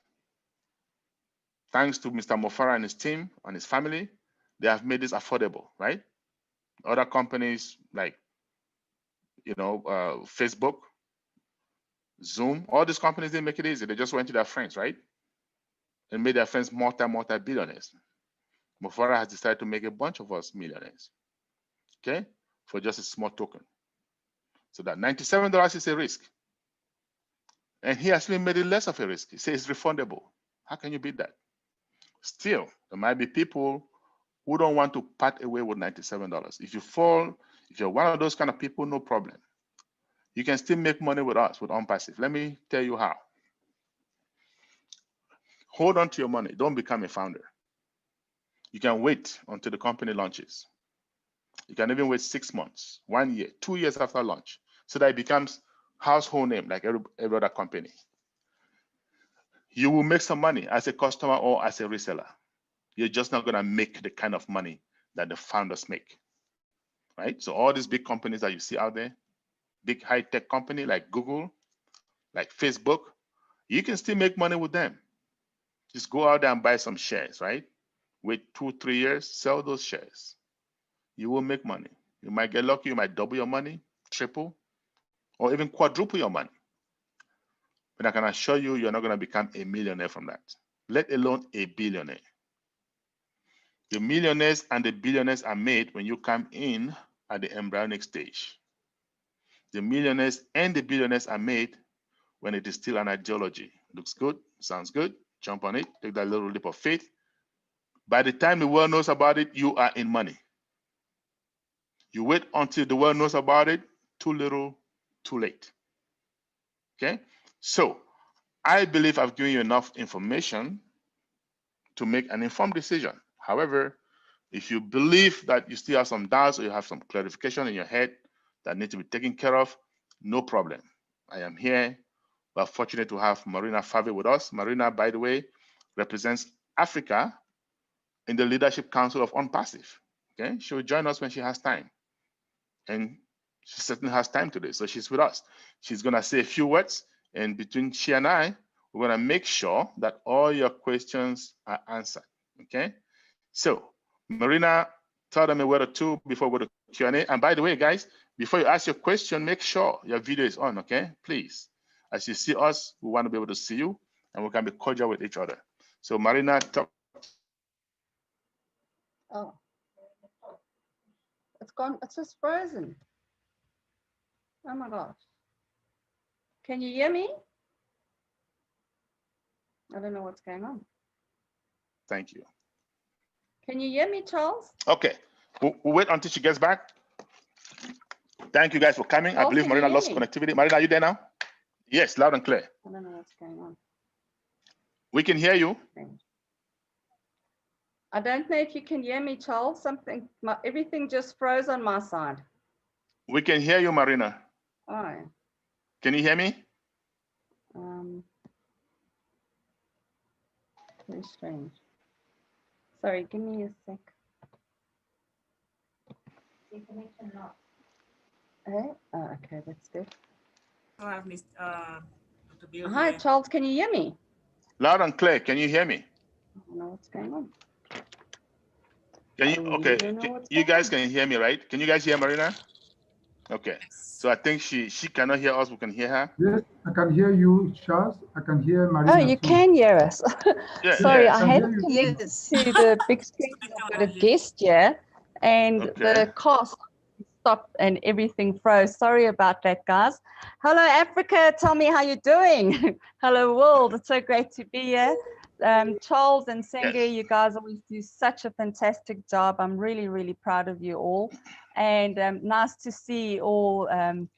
Thanks to Mr. Mofara and his team and his family, they have made this affordable, right? Other companies like, Facebook, Zoom, all these companies didn't make it easy. They just went to their friends, right? And made their friends multi-billionaires. Mofara has decided to make a bunch of us millionaires, okay? For just a small token. So that $97 is a risk. And he actually made it less of a risk. He says it's refundable. How can you beat that? Still, there might be people who don't want to part away with $97. If you're one of those kind of people, no problem. You can still make money with us, with OnPassive. Let me tell you how. Hold on to your money. Don't become a founder. You can wait until the company launches. You can even wait 6 months, 1 year, 2 years after launch, so that it becomes household name like every other company. You will make some money as a customer or as a reseller. You're just not going to make the kind of money that the founders make, right? So all these big companies that you see out there, big high-tech company like Google, like Facebook, you can still make money with them. Just go out there and buy some shares, right? Wait 2-3 years, sell those shares. You will make money. You might get lucky, you might double your money, triple, or even quadruple your money. But I can assure you, you're not going to become a millionaire from that, let alone a billionaire. The millionaires and the billionaires are made when you come in at the embryonic stage. The millionaires and the billionaires are made when it is still an ideology. Looks good, sounds good, jump on it, take that little leap of faith. By the time the world knows about it, you are in money. You wait until the world knows about it, too little, too late. Okay? So, I believe I've given you enough information to make an informed decision. However, if you believe that you still have some doubts or you have some clarification in your head that need to be taken care of, no problem. I am here. We're fortunate to have Marina Fave with us. Marina, by the way, represents Africa in the Leadership Council of OnPassive. Okay, she will join us when she has time. And she certainly has time today, so she's with us. She's gonna say a few words, and between she and I, we're gonna make sure that all your questions are answered, okay? So, Marina, tell them a word or two before we go to Q&A. And by the way, guys, before you ask your question, make sure your video is on, okay? Please. As you see us, we want to be able to see you, and we can be cordial with each other. So, Marina, talk to Oh, it's gone. It's just frozen. Oh my gosh. Can you hear me? I don't know what's going on. Thank you. Can you hear me, Charles? Okay. We'll wait until she gets back. Thank you guys for coming. I Charles, believe can you Marina hear lost me? connectivity. Marina, are you there now? Yes, loud and clear. I don't know what's going on. We can hear you. I don't know if you can hear me, Charles. Everything just froze on my side. We can hear you, Marina. Oh, Can you hear me? very strange. Sorry, give me a sec. Connection not. Oh, okay, that's good. So I've missed Dr. Bill Hi, here. Charles, can you hear me? Loud and clear. Can you hear me? I don't know what's going on. Can you? Okay. You guys can hear me, right? Can you guys hear Marina? Okay. So I think she cannot hear us. We can hear her. Yes, I can hear you, Charles. I can hear Marina. Oh, you too. can hear us. Yeah, Sorry, yes. I had to connect to the big screen. I've got a guest here, and the cast stopped and everything froze. Sorry about that, guys. Hello, Africa. Tell me how you're doing. Hello, world. It's so great to be here. Charles and Senge, you guys always do such a fantastic job. I'm really, really proud of you all. And nice to see all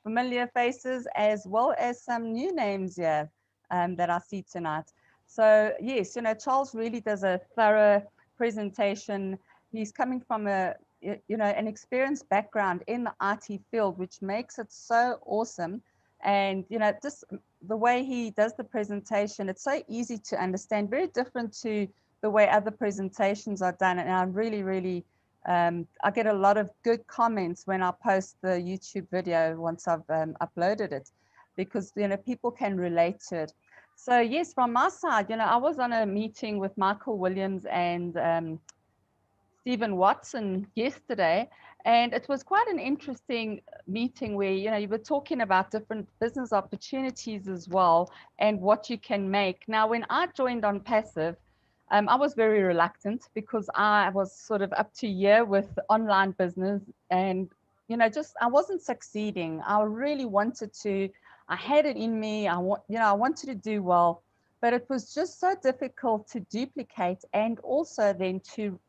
familiar faces as well as some new names here that I see tonight. So yes, Charles really does a thorough presentation. He's coming from an experienced background in the IT field, which makes it so awesome. And, just the way he does the presentation, it's so easy to understand, very different to the way other presentations are done. And I'm really, really, I get a lot of good comments when I post the YouTube video once I've uploaded it, because, people can relate to it. So yes, from my side, I was on a meeting with Michael Williams and Stephen Watson yesterday, and it was quite an interesting meeting where you were talking about different business opportunities as well and what you can make. Now, when I joined ONPASSIVE, I was very reluctant because I was sort of up to year with online business, and I wasn't succeeding. I really wanted to. I had it in me. I wanted to do well, but it was just so difficult to duplicate, and also then to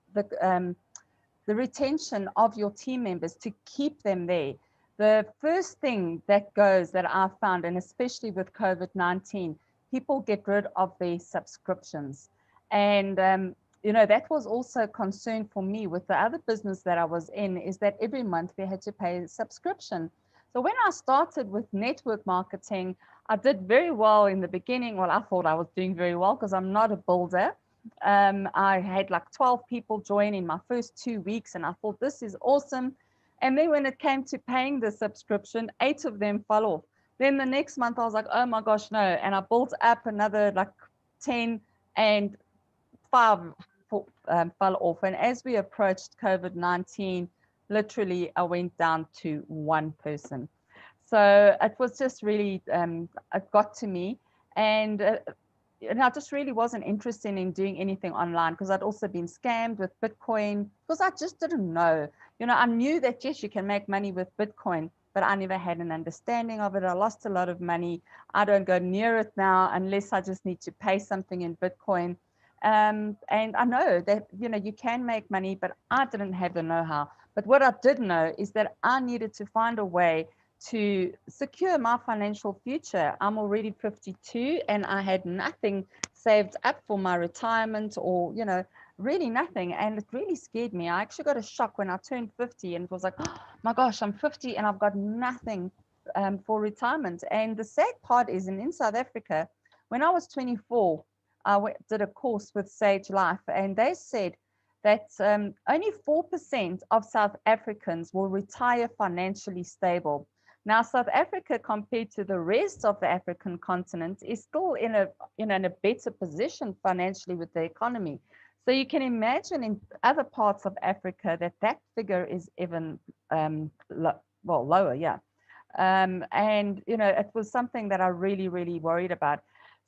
the retention of your team members, to keep them there. The first thing that I found, and especially with COVID-19, people get rid of their subscriptions. And, that was also a concern for me with the other business that I was in, is that every month we had to pay a subscription. So when I started with network marketing, I did very well in the beginning. Well, I thought I was doing very well because I'm not a builder. I had like 12 people join in my first 2 weeks, and I thought this is awesome. And then when it came to paying the subscription, 8 of them fell off. Then the next month I was like, oh my gosh, no. And I built up another like 10, and 5 fell off. And as we approached COVID-19, literally I went down to 1 person. So it was just really, it got to me. And I just really wasn't interested in doing anything online, because I'd also been scammed with Bitcoin, because I just didn't know. I knew that, yes, you can make money with Bitcoin, but I never had an understanding of it. I lost a lot of money. I don't go near it now unless I just need to pay something in Bitcoin. And I know that, you can make money, but I didn't have the know-how. But what I did know is that I needed to find a way to secure my financial future. I'm already 52 and I had nothing saved up for my retirement, or, really nothing. And it really scared me. I actually got a shock when I turned 50, and it was like, oh my gosh, I'm 50 and I've got nothing for retirement. And the sad part is, in South Africa, when I was 24, I did a course with Sage Life, and they said that only 4% of South Africans will retire financially stable. Now, South Africa, compared to the rest of the African continent, is still in a better position financially with the economy. So you can imagine in other parts of Africa that figure is even lower, yeah. And it was something that I really, really worried about.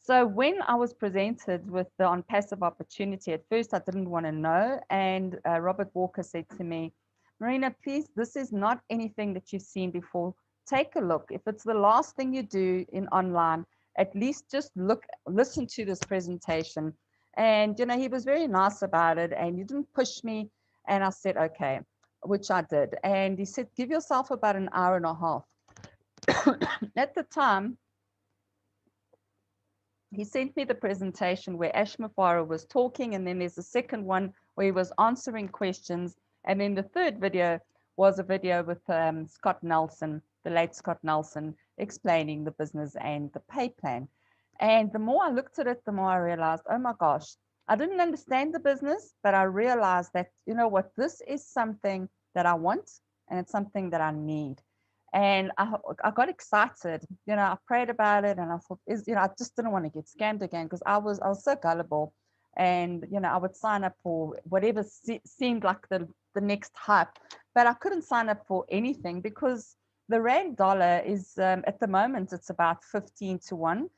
So when I was presented with the ONPASSIVE opportunity, at first I didn't want to know. And Robert Walker said to me, Marina, please, this is not anything that you've seen before. Take a look. If it's the last thing you do in online, at least just listen to this presentation. And, he was very nice about it and he didn't push me. And I said, okay, which I did. And he said, give yourself about an hour and a half. At the time, he sent me the presentation where Ash Mafara was talking, and then there's a second one where he was answering questions. And then the third video was a video with Scott Nelson, the late Scott Nelson, explaining the business and the pay plan. And the more I looked at it, the more I realized, oh my gosh, I didn't understand the business, but I realized that, you know what, this is something that I want and it's something that I need. And I got excited, I prayed about it and I thought, I just didn't want to get scammed again because I was so gullible. And, I would sign up for whatever seemed like the next hype, but I couldn't sign up for anything because the Rand dollar is, at the moment, it's about 15 to 1.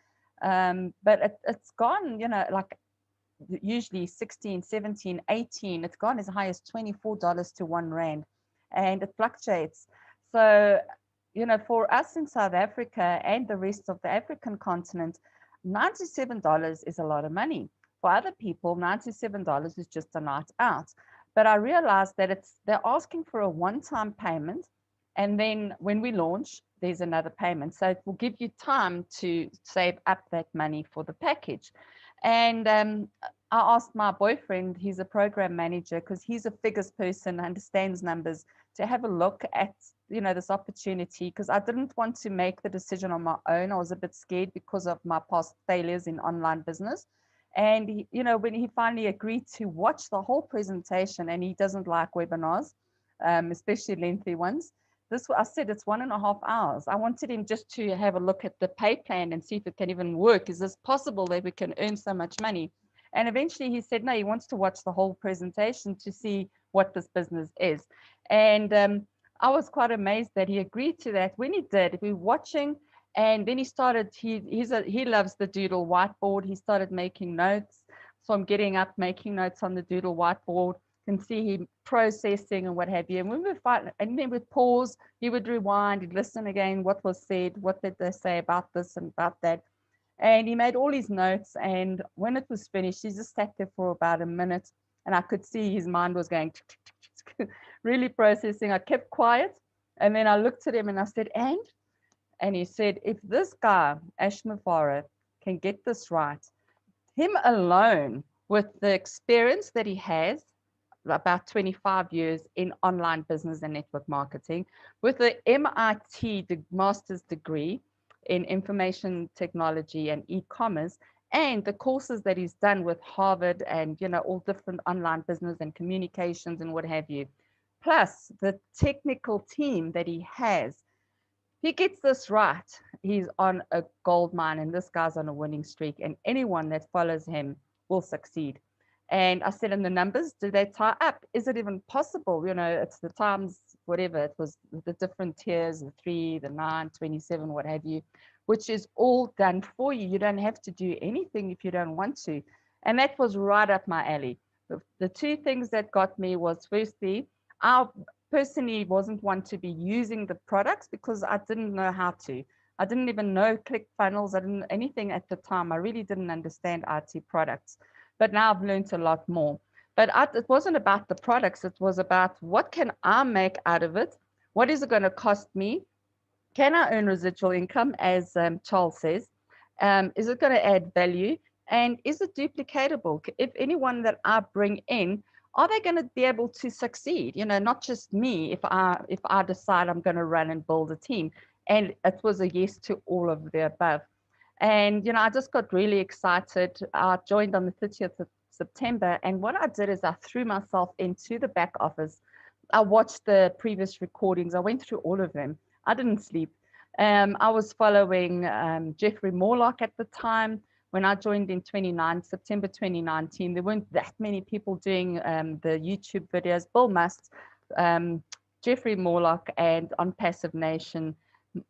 But it's gone, like usually 16, 17, 18, it's gone as high as $24 to 1 Rand, and it fluctuates. So, for us in South Africa and the rest of the African continent, $97 is a lot of money. For other people, $97 is just a night out. But I realized that they're asking for a one-time payment, and then when we launch, there's another payment. So it will give you time to save up that money for the package. And I asked my boyfriend, he's a program manager, because he's a figures person, understands numbers, to have a look at this opportunity, because I didn't want to make the decision on my own. I was a bit scared because of my past failures in online business. And when he finally agreed to watch the whole presentation, and he doesn't like webinars, especially lengthy ones. I said it's 1.5 hours. I wanted him just to have a look at the pay plan and see if it can even work. Is this possible that we can earn so much money? And eventually he said, no, he wants to watch the whole presentation to see what this business is. And I was quite amazed that he agreed to that. When he did, we were watching, and then he started, he loves the doodle whiteboard. He started making notes. So I'm getting up, making notes on the doodle whiteboard. Can see him processing and what have you. And when we fight, and then we'd pause, he would rewind, he'd listen again, what was said, what did they say about this and about that. And he made all his notes. And when it was finished, he just sat there for about a minute, and I could see his mind was going really processing. I kept quiet, and then I looked at him and I said, and he said, if this guy, Ash Mafara, can get this right, him alone, with the experience that he has, about 25 years in online business and network marketing, with the MIT master's degree in information technology and e-commerce, and the courses that he's done with Harvard and all different online business and communications and what have you, plus the technical team that he has. He gets this right, he's on a gold mine, and this guy's on a winning streak, and anyone that follows him will succeed. And I said, in the numbers, do they tie up? Is it even possible? It's the times, whatever, it was the different tiers, the 3, the 9, 27, what have you, which is all done for you. You don't have to do anything if you don't want to. And that was right up my alley. The two things that got me was, firstly, I personally wasn't one to be using the products because I didn't know how to. I didn't even know ClickFunnels. I didn't anything at the time. I really didn't understand IT products. But now I've learned a lot more. But it wasn't about the products. It was about what can I make out of it? What is it going to cost me? Can I earn residual income, as Charles says? Is it going to add value? And is it duplicatable? If anyone that I bring in, are they going to be able to succeed? Not just me, if I decide I'm going to run and build a team. And it was a yes to all of the above. And, I just got really excited. I joined on the 30th of September. And what I did is I threw myself into the back office. I watched the previous recordings. I went through all of them. I didn't sleep. I was following Jeffrey Morlock at the time. When I joined in September 2019, there weren't that many people doing the YouTube videos. Bill Must, Jeffrey Morlock, and ONPASSIVE Nation.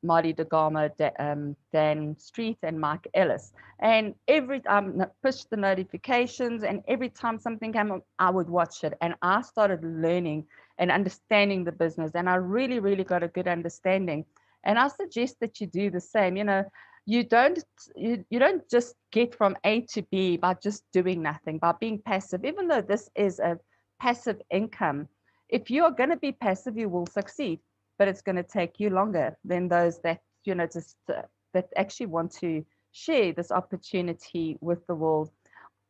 Marty DeGarmo, Dan Street, and Mike Ellis. And every time push the notifications, and every time something came up, I would watch it. And I started learning and understanding the business. And I really, really got a good understanding. And I suggest that you do the same. You know, you don't just get from A to B by just doing nothing, by being passive. Even though this is a passive income, if you are going to be passive, you will succeed, but it's going to take you longer than those that, you know, just that actually want to share this opportunity with the world.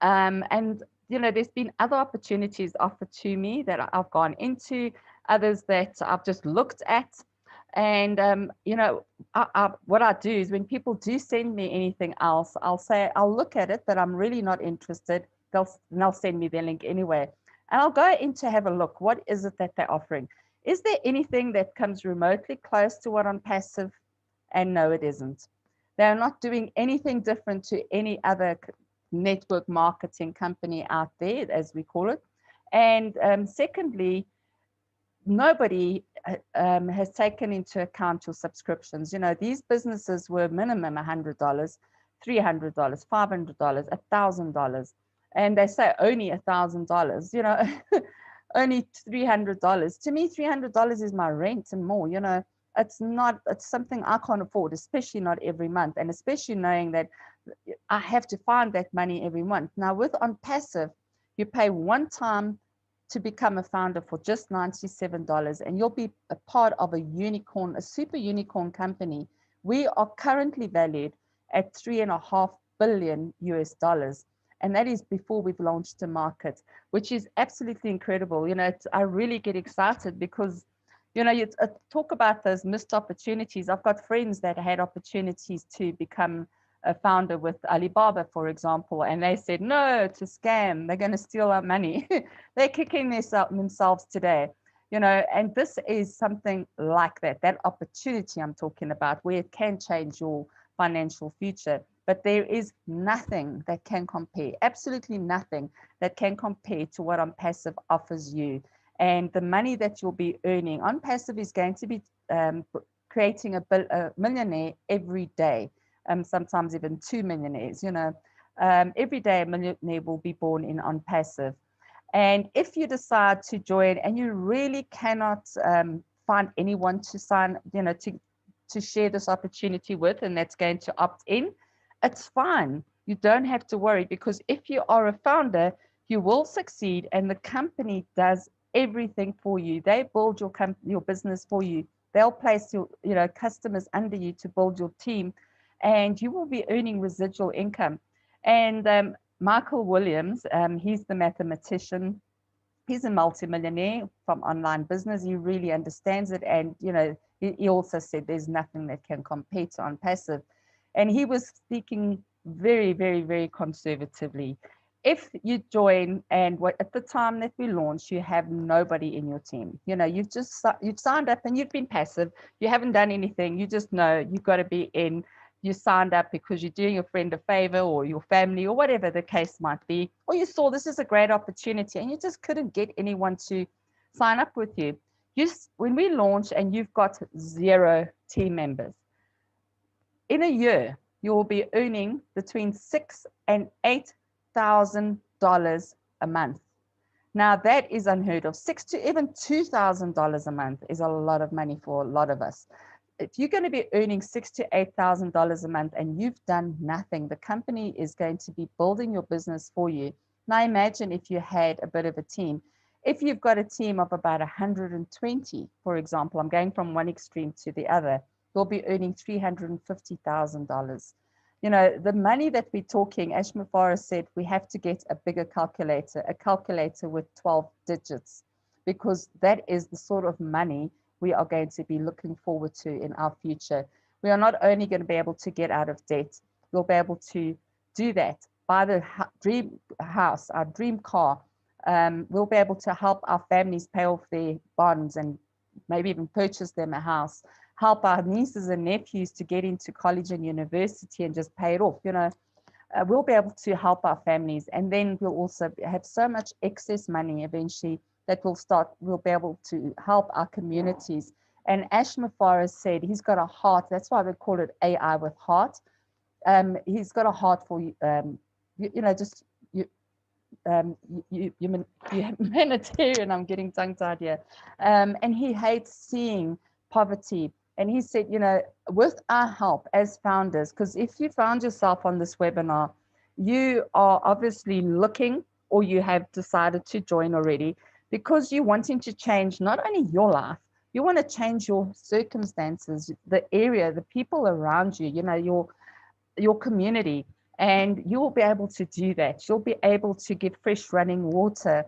And you know, there's been other opportunities offered to me that I've gone into, others that I've just looked at. And you know, what I do is when people do send me anything else, I'll say I'll look at it, but I'm really not interested. They'll send me their link anyway, and I'll go in to have a look. What is it that they're offering? Is there anything that comes remotely close to what ONPASSIVE? And no, it isn't. They're not doing anything different to any other network marketing company out there, as we call it. And secondly, nobody has taken into account your subscriptions. You know, these businesses were minimum $100, $300, $500, $1,000. And they say only $1,000, you know, only $300. To me, $300 is my rent and more, you know. It's something I can't afford, especially not every month. And especially knowing that I have to find that money every month. Now with ONPASSIVE, you pay one time to become a founder for just $97, and you'll be a part of a unicorn, a super unicorn company. We are currently valued at $3.5 billion US. And that is before we've launched the market, which is absolutely incredible. You know, I really get excited because, you know, you talk about those missed opportunities. I've got friends that had opportunities to become a founder with Alibaba, for example, and they said, no, it's a scam. They're going to steal our money. They're kicking themselves today, you know, and this is something like that opportunity I'm talking about, where it can change your financial future. But there is nothing that can compare, absolutely nothing that can compare to what ONPASSIVE offers you. And the money that you'll be earning, ONPASSIVE is going to be creating a millionaire every day. Sometimes even 2 millionaires, you know. Every day a millionaire will be born in ONPASSIVE. And if you decide to join and you really cannot find anyone to sign, you know, to share this opportunity with, and that's going to opt in, it's fine. You don't have to worry, because if you are a founder, you will succeed, and the company does everything for you. They build your business for you. They'll place your, you know, customers under you to build your team, and you will be earning residual income. And Michael Williams, he's the mathematician. He's a multimillionaire from online business. He really understands it. And, you know, he also said there's nothing that can compare to ONPASSIVE. And he was speaking very, very, very conservatively. If you join, and at the time that we launch, you have nobody in your team. You know, you've signed up and you've been passive. You haven't done anything. You just know you've got to be in. You signed up because you're doing your friend a favor, or your family, or whatever the case might be, or you saw this is a great opportunity and you just couldn't get anyone to sign up with you. When we launch and you've got 0 team members, in a year, you will be earning between $6,000 and $8,000 a month. Now that is unheard of. $6,000 to even $2,000 a month is a lot of money for a lot of us. If you're going to be earning $6,000 to $8,000 a month and you've done nothing, the company is going to be building your business for you. Now imagine if you had a bit of a team. If you've got a team of about 120, for example, I'm going from one extreme to the other, you'll be earning $350,000. You know, the money that we're talking, Ashmafara said, we have to get a bigger calculator, a calculator with 12 digits, because that is the sort of money we are going to be looking forward to in our future. We are not only going to be able to get out of debt, we'll be able to do that, buy the dream house, our dream car. We'll be able to help our families pay off their bonds and maybe even purchase them a house, help our nieces and nephews to get into college and university and just pay it off. You know, we'll be able to help our families, and then we'll also have so much excess money eventually that we'll be able to help our communities And Ashmafara said he's got a heart. That's why we call it AI with heart. He's got a heart for just humanitarian. I'm getting tongue-tied here. And he hates seeing poverty. And he said, with our help as founders, because if you found yourself on this webinar, you are obviously looking, or you have decided to join already, because you're wanting to change not only your life, you want to change your circumstances, the area, the people around you, your community. And you will be able to do that. You'll be able to give fresh running water.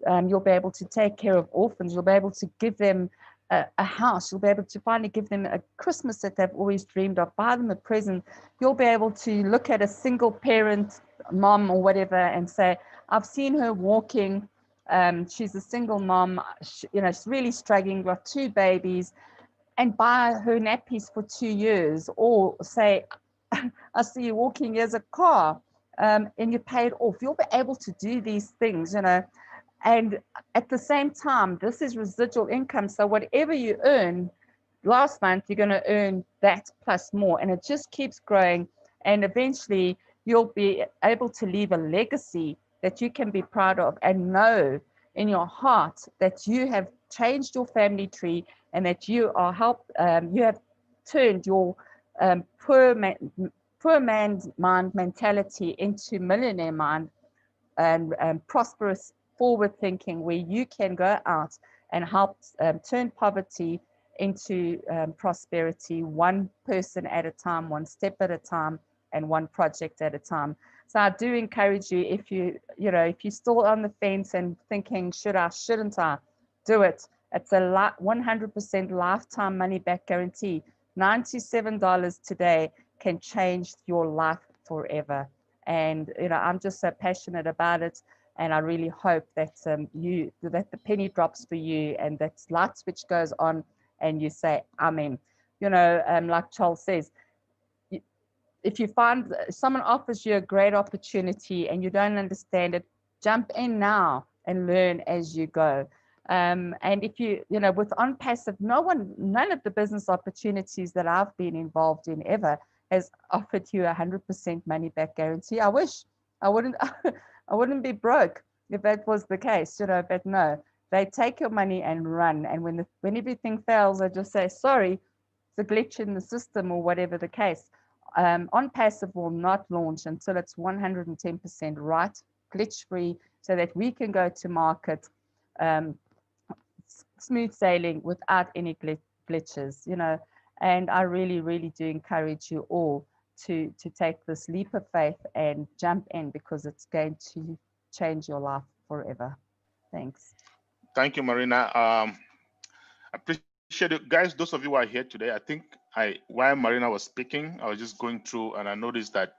You'll be able to take care of orphans. You'll be able to give them a house. You'll be able to finally give them a Christmas that they've always dreamed of, buy them a present. You'll be able to look at a single parent mom or whatever and say, I've seen her walking. She's a single mom. She's really struggling, got 2 babies, and buy her nappies for 2 years. Or say, I see you walking as a car, and you pay it off. You'll be able to do these things, and at the same time, this is residual income. So whatever you earn last month, you're going to earn that plus more, and it just keeps growing. And eventually you'll be able to leave a legacy that you can be proud of, and know in your heart that you have changed your family tree, and that you have turned your poor man's mind mentality into millionaire mind, and prosperous forward thinking, where you can go out and help turn poverty into prosperity, one person at a time, one step at a time, and one project at a time. So I do encourage you, if you're still on the fence and thinking, shouldn't I, do it. It's a 100% lifetime money back guarantee. $97 today can change your life forever. And I'm just so passionate about it, and I really hope that that the penny drops for you, and that light switch goes on, and you say amen. Like Charles says, if you find someone offers you a great opportunity and you don't understand it, jump in now and learn as you go. And if with ONPASSIVE, none of the business opportunities that I've been involved in ever has offered you 100% money back guarantee. I wish I wouldn't be broke if that was the case, but no, they take your money and run. And when everything fails, they just say, sorry, it's a glitch in the system, or whatever the case. ONPASSIVE will not launch until it's 110% right, glitch free, so that we can go to market smooth sailing without any glitches, and I really, really do encourage you all to take this leap of faith and jump in, because it's going to change your life forever. Thanks. Thank you, Marina. I appreciate it. Guys, those of you who are here today, I think while Marina was speaking, I was just going through, and I noticed that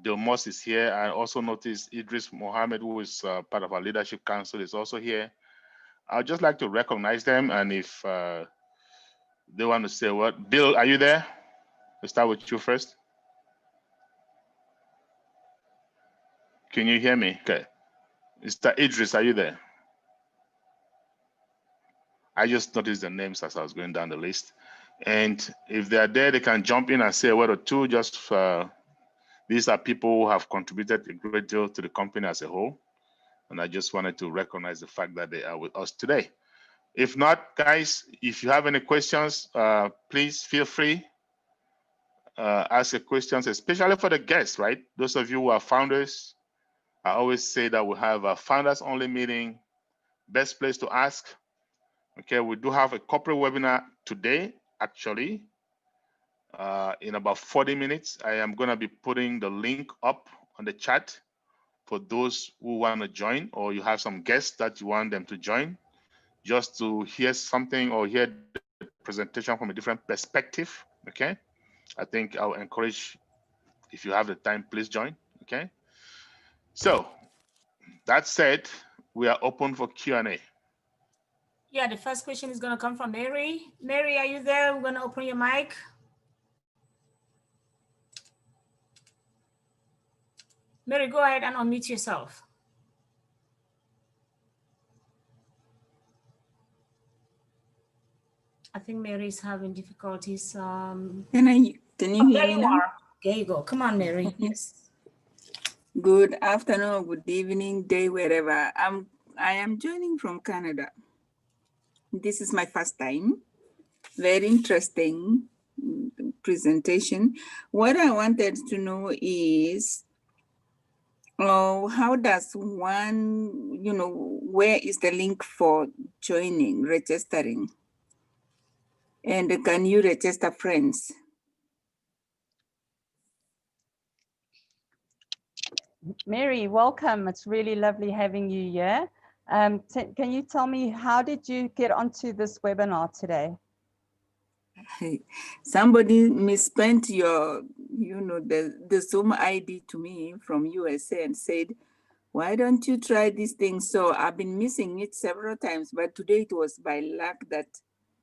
Delmos is here. I also noticed Idris Mohammed, who is part of our leadership council, is also here. I'd just like to recognize them, and if they want to say what. Bill, are you there? Let's start with you first. Can you hear me? Okay. Mr. Idris, are you there? I just noticed the names as I was going down the list. And if they're there, they can jump in and say a word or two. Just these are people who have contributed a great deal to the company as a whole. And I just wanted to recognize the fact that they are with us today. If not, guys, if you have any questions, please feel free. Ask your questions, especially for the guests, right? Those of you who are founders, I always say that we have a founders only meeting, best place to ask. Okay, we do have a corporate webinar today, actually. In about 40 minutes, I am going to be putting the link up on the chat for those who want to join, or you have some guests that you want them to join, just to hear something or hear the presentation from a different perspective. Okay, I think I'll encourage, if you have the time, please join. Okay, so that said, we are open for Q&A. Yeah, the first question is going to come from Mary. Mary, are you there? We're going to open your mic. Mary, go ahead and unmute yourself. I think Mary is having difficulties. Can you hear me now? There you go. Come on, Mary. Yes. Good afternoon, good evening, day, wherever. I am joining from Canada. This is my first time. Very interesting presentation. What I wanted to know is, how does one, where is the link for joining, registering? And can you register friends? Mary, welcome. It's really lovely having you here. Can you tell me, how did you get onto this webinar today? Somebody misspent your, the Zoom ID to me from USA and said, why don't you try this thing? So I've been missing it several times, but today it was by luck that,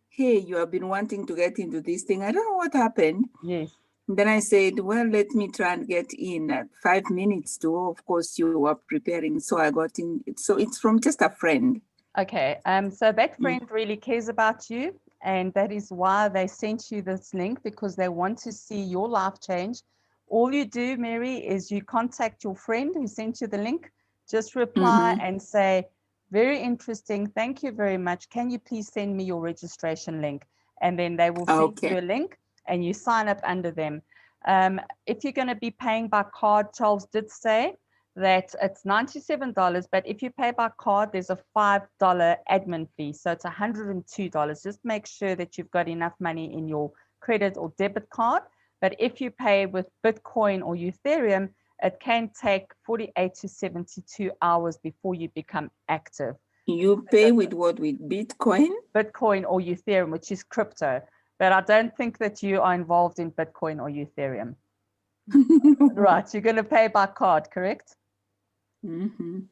hey, you have been wanting to get into this thing. I don't know what happened. Yes. Then I said, well, let me try and get in at 5 minutes to, of course, you were preparing. So I got in. So it's from just a friend. Okay. So that friend really cares about you. And that is why they sent you this link, because they want to see your life change. All you do, Mary, is you contact your friend who sent you the link. Just reply and say, very interesting. Thank you very much. Can you please send me your registration link? And then they will send you a link and you sign up under them. If you're going to be paying by card, Charles did say that it's $97, but if you pay by card, there's a $5 admin fee. So it's $102. Just make sure that you've got enough money in your credit or debit card. But if you pay with Bitcoin or Ethereum, it can take 48 to 72 hours before you become active. You pay with what? With Bitcoin? Bitcoin or Ethereum, which is crypto. But I don't think that you are involved in Bitcoin or Ethereum. Right, you're going to pay by card, correct?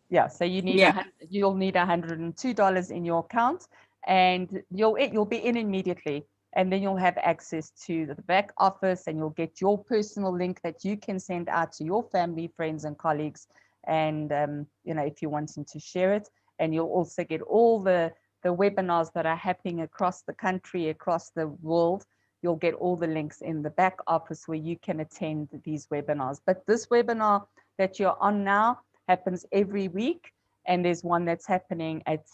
Yeah, so you need you'll need $102 in your account, and you'll be in immediately, and then you'll have access to the back office, and you'll get your personal link that you can send out to your family, friends, and colleagues, and if you're wanting to share it, and you'll also get all the webinars that are happening across the country, across the world. You'll get all the links in the back office where you can attend these webinars. But this webinar that you're on now happens every week, and there's one that's happening at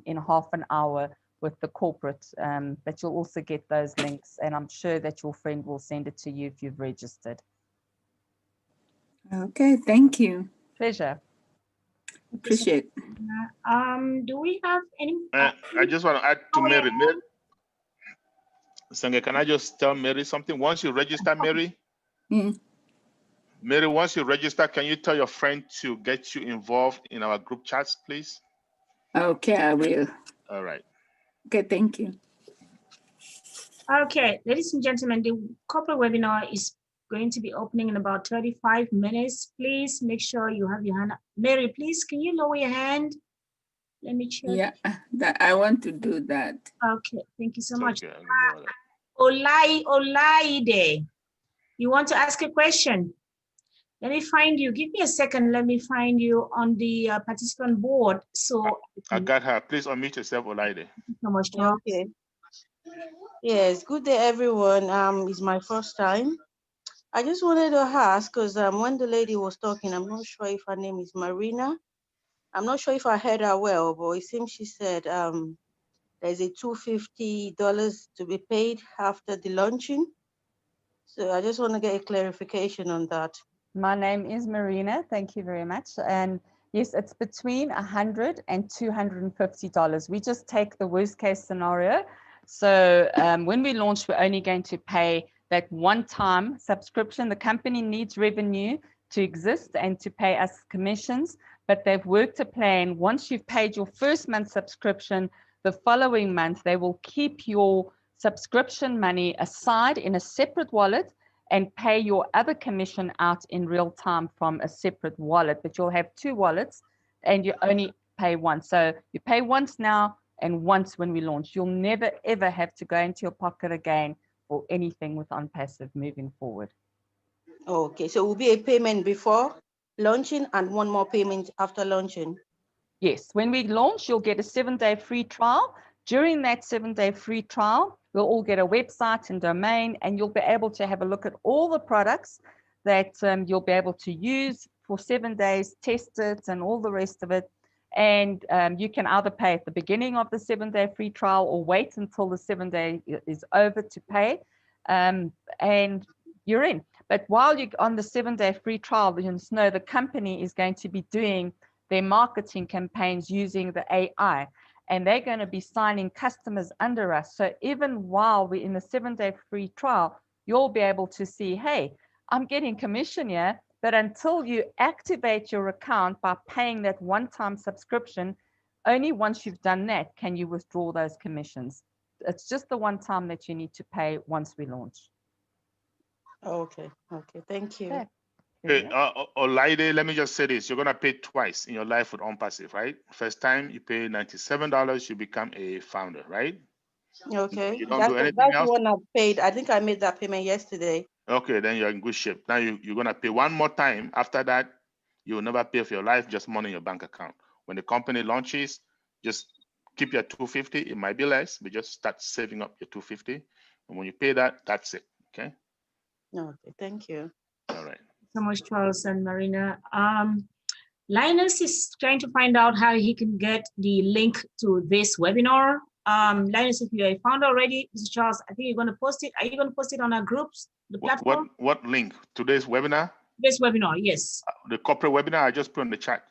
in half an hour with the corporate, but you'll also get those links, and I'm sure that your friend will send it to you if you've registered. Okay, thank you. Pleasure. Appreciate. Do we have any? I just want to add to Mary. Sange, can I just tell Mary something? Once you register, Mary, Mary, once you register, can you tell your friend to get you involved in our group chats, please? Okay, I will. All right. Okay, thank you. Okay, ladies and gentlemen, the corporate webinar is going to be opening in about 35 minutes. Please make sure you have your hand up. Mary, please, can you lower your hand? Let me check. Yeah, I want to do that. Okay, thank you so much. Okay, Olaide, you want to ask a question? Let me find you. Give me a second. Let me find you on the participant board. So I got her. Please unmute yourself, Olaide. Thank you so much, Charles. Okay. Yes, good day, everyone. It's my first time. I just wanted to ask, because when the lady was talking, I'm not sure if her name is Marina. I'm not sure if I heard her well, but it seems she said there's a $250 to be paid after the launching. So I just want to get a clarification on that. My name is Marina. Thank you very much. And yes, it's between $100 and $250. We just take the worst case scenario. So when we launch, we're only going to pay that one-time subscription. The company needs revenue to exist and to pay us commissions, but they've worked a plan. Once you've paid your first month subscription, the following month, they will keep your subscription money aside in a separate wallet and pay your other commission out in real time from a separate wallet. But you'll have two wallets and you only pay once. So you pay once now and once when we launch. You'll never, ever have to go into your pocket again or anything with ONPASSIVE moving forward. Okay, so it will be a payment before launching and one more payment after launching. Yes, when we launch, you'll get a 7-day free trial. During that 7-day free trial, we'll all get a website and domain, and you'll be able to have a look at all the products that you'll be able to use for 7 days, test it, and all the rest of it. And you can either pay at the beginning of the 7-day free trial or wait until the 7 day is over to pay, and you're in. But while you're on the 7-day free trial, you know the company is going to be doing their marketing campaigns using the AI, and they're going to be signing customers under us. So even while we're in the 7-day free trial, you'll be able to see, hey, I'm getting commission here, but until you activate your account by paying that one-time subscription, only once you've done that can you withdraw those commissions. It's just the one time that you need to pay once we launch. Okay. Okay. Thank you. Okay. Hey, Olaide, let me just say this. You're going to pay twice in your life with ONPASSIVE, right? First time you pay $97, you become a founder, right? Okay. You don't That's do anything the else? one I paid. I think I made that payment yesterday. Okay, then you're in good shape. Now you're going to pay one more time. After that, you will never pay for your life, just money in your bank account. When the company launches, just keep your 250. It might be less, but just start saving up your 250. And when you pay that, that's it. Okay? Okay. Thank you. All right. So much, Charles and Marina. Linus is trying to find out how he can get the link to this webinar. Linus, if you're a founder already, Mr. Charles, I think you're going to post it. Are you going to post it on our groups, the platform? What link? Today's webinar? This webinar, yes. The corporate webinar I just put in the chat.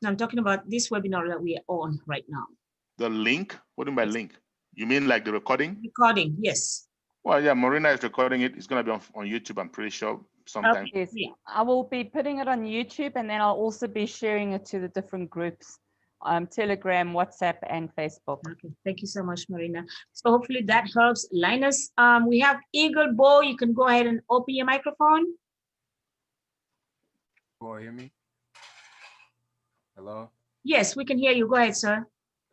No, I'm talking about this webinar that we are on right now. The link? What do you mean by link? You mean like the recording? Recording, yes. Well, yeah, Marina is recording it. It's going to be on YouTube, I'm pretty sure, sometime. Yes, Yeah. I will be putting it on YouTube, and then I'll also be sharing it to the different groups, Telegram, WhatsApp, and Facebook. Okay, thank you so much, Marina. So hopefully that helps. Linus, we have Eagle Bo. You can go ahead and open your microphone. Can you hear me? Hello? Yes, we can hear you. Go ahead, sir.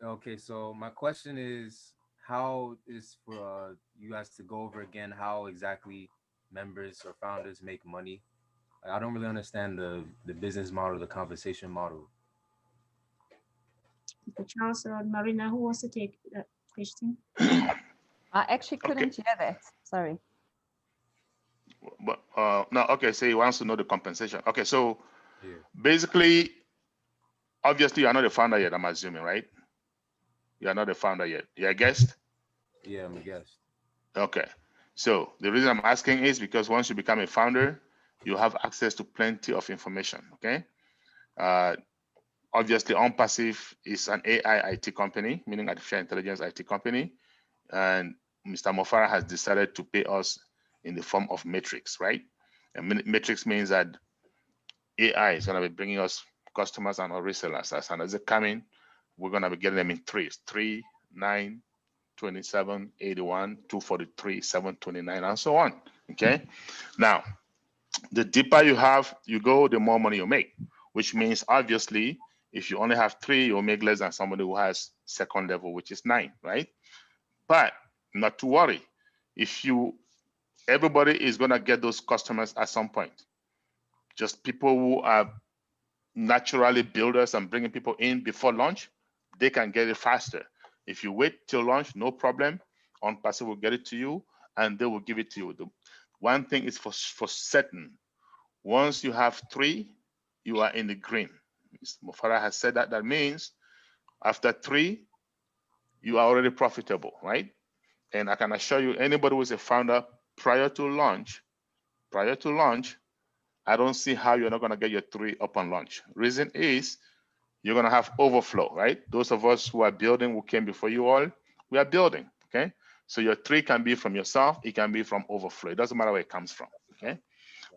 Okay, so my question is, how is for you guys to go over again how exactly members or founders make money? I don't really understand the business model, the compensation model. Mr. Charles or Marina, who wants to take that question? I actually couldn't hear that. Sorry. But no, okay, so he wants to know the compensation. Okay, so Yeah. basically, obviously, you're not a founder yet, I'm assuming, right? You're not a founder yet. You're a guest? Yeah, I'm a guest. Okay. So the reason I'm asking is because once you become a founder, you have access to plenty of information, okay? Obviously, ONPASSIVE is an AI IT company, meaning artificial intelligence IT company. And Mr. Mofara has decided to pay us in the form of metrics, right? And metrics means that AI is going to be bringing us customers and our resellers. As they come in, we're going to be getting them in threes: 3, 9, 27, 81, 243, 729, and so on. Okay. Now, the deeper you go, the more money you make, which means obviously, if you only have 3, you'll make less than somebody who has second level, which is 9, right? But not to worry. Everybody is going to get those customers at some point. Just people who are naturally builders and bringing people in before launch, they can get it faster. If you wait till launch, no problem. ONPASSIVE will get it to you and they will give it to you. The one thing is for certain. Once you have 3, you are in the green. Mr. Mofara has said that. That means after 3, you are already profitable, right? And I can assure you, anybody who is a founder prior to launch, I don't see how you're not going to get your 3 up on launch. Reason is you're going to have overflow, right? Those of us who are building, who came before you all, we are building, okay? So your 3 can be from yourself, it can be from overflow. It doesn't matter where it comes from, okay?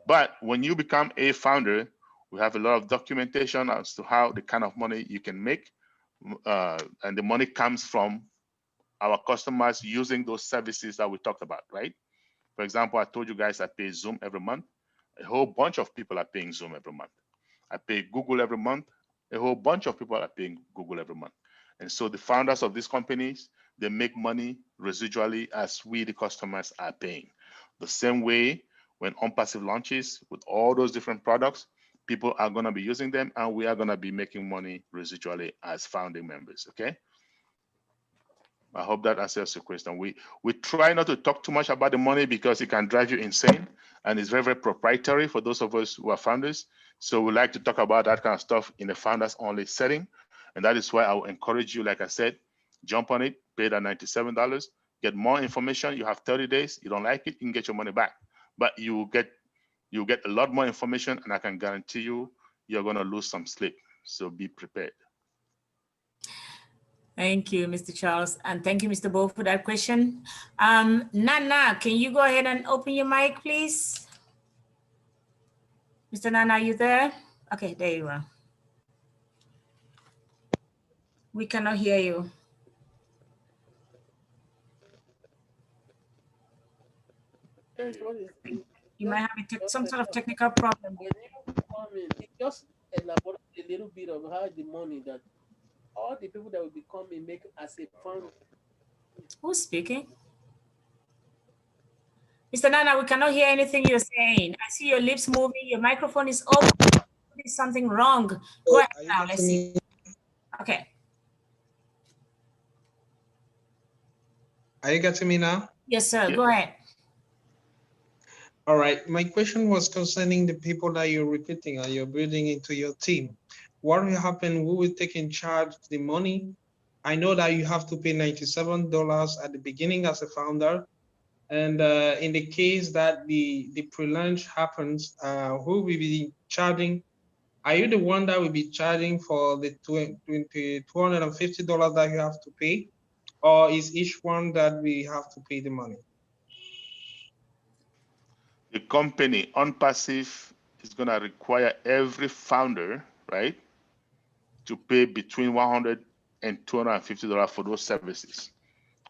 But when you become a founder, we have a lot of documentation as to how the kind of money you can make. And the money comes from our customers using those services that we talked about, right? For example, I told you guys I pay Zoom every month. A whole bunch of people are paying Zoom every month. I pay Google every month. A whole bunch of people are paying Google every month. And so the founders of these companies, they make money residually as we, the customers, are paying. The same way when ONPASSIVE launches with all those different products, people are going to be using them and we are going to be making money residually as founding members, okay? I hope that answers your question. We try not to talk too much about the money because it can drive you insane, and it's very, very proprietary for those of us who are founders. So we like to talk about that kind of stuff in a founders only setting. And that is why I will encourage you, like I said, jump on it, pay that $97, get more information. You have 30 days. You don't like it, you can get your money back. But you get a lot more information, and I can guarantee you, you're going to lose some sleep. So be prepared. Thank you, Mr. Charles. And thank you, Mr. Bo, for that question. Nana, can you go ahead and open your mic, please? Mr. Nana, are you there? Okay, there you are. We cannot hear you. You might have some sort of technical problem. Just elaborate a little bit of how the money that all the people that will be coming make as a founder. Who's speaking? Mr. Nana, we cannot hear anything you're saying. I see your lips moving. Your microphone is open. There's something wrong. Go ahead now. Let's see. Okay. Are you getting me now? Yes, sir. Go ahead. All right. My question was concerning the people that you're recruiting or you're building into your team. What will happen? Who will take in charge of the money? I know that you have to pay $97 at the beginning as a founder. And in the case that the pre-launch happens, who will be charging? Are you the one that will be charging for the $250 that you have to pay? Or is each one that we have to pay the money? The company, ONPASSIVE, is going to require every founder, right, to pay between $100 and $250 for those services.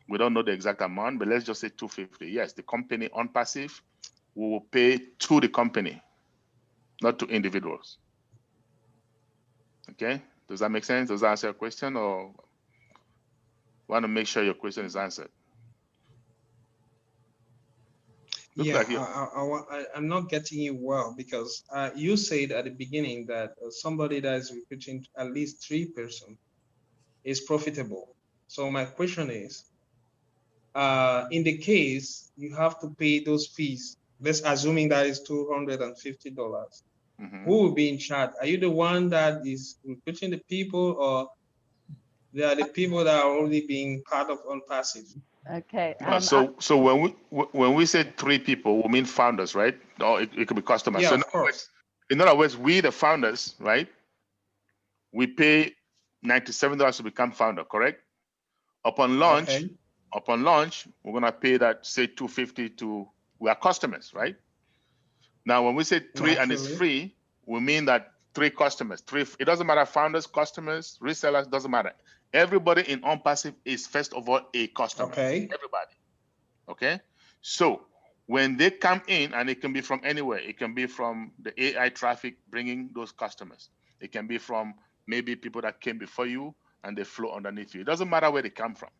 We don't know the exact amount, but let's just say $250. Yes, the company, ONPASSIVE, will pay to the company, not to individuals. Okay, does that make sense? Does that answer your question, or want to make sure your question is answered? I'm not getting you well, because you said at the beginning that somebody that is recruiting at least 3 persons is profitable. So my question is, in the case you have to pay those fees, let's assuming that is $250, who will be in charge? Are you the one that is recruiting the people, or they are the people that are already being part of ONPASSIVE? Okay. So when we say 3 people, we mean founders, right? Or it could be customers. Yeah, so of course. In other words, we the founders, right? We pay $97 to become founder, correct? Upon launch, we're gonna pay that, say, $250 to our customers, right? Now, when we say 3 and it's free, we mean that 3 customers. 3. It doesn't matter, founders, customers, resellers, doesn't matter. Everybody in ONPASSIVE is first of all a customer. Okay. Everybody. Okay. So when they come in, and it can be from anywhere, it can be from the AI traffic bringing those customers. It can be from maybe people that came before you and they flow underneath you. It doesn't matter where they come from.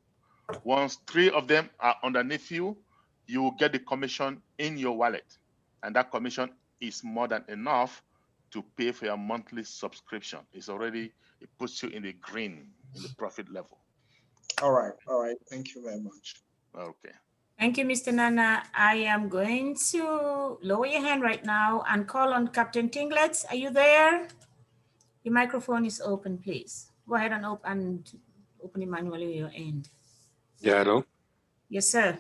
Once 3 of them are underneath you, you will get the commission in your wallet. And that commission is more than enough to pay for your monthly subscription. It's already, it puts you in the green, in the profit level. All right. All right. Thank you very much. Okay. Thank you, Mr. Nana. I am going to lower your hand right now and call on Captain Tinglets. Are you there? Your microphone is open, please. Go ahead and open it manually on your end. Yeah, hello. Yes, sir.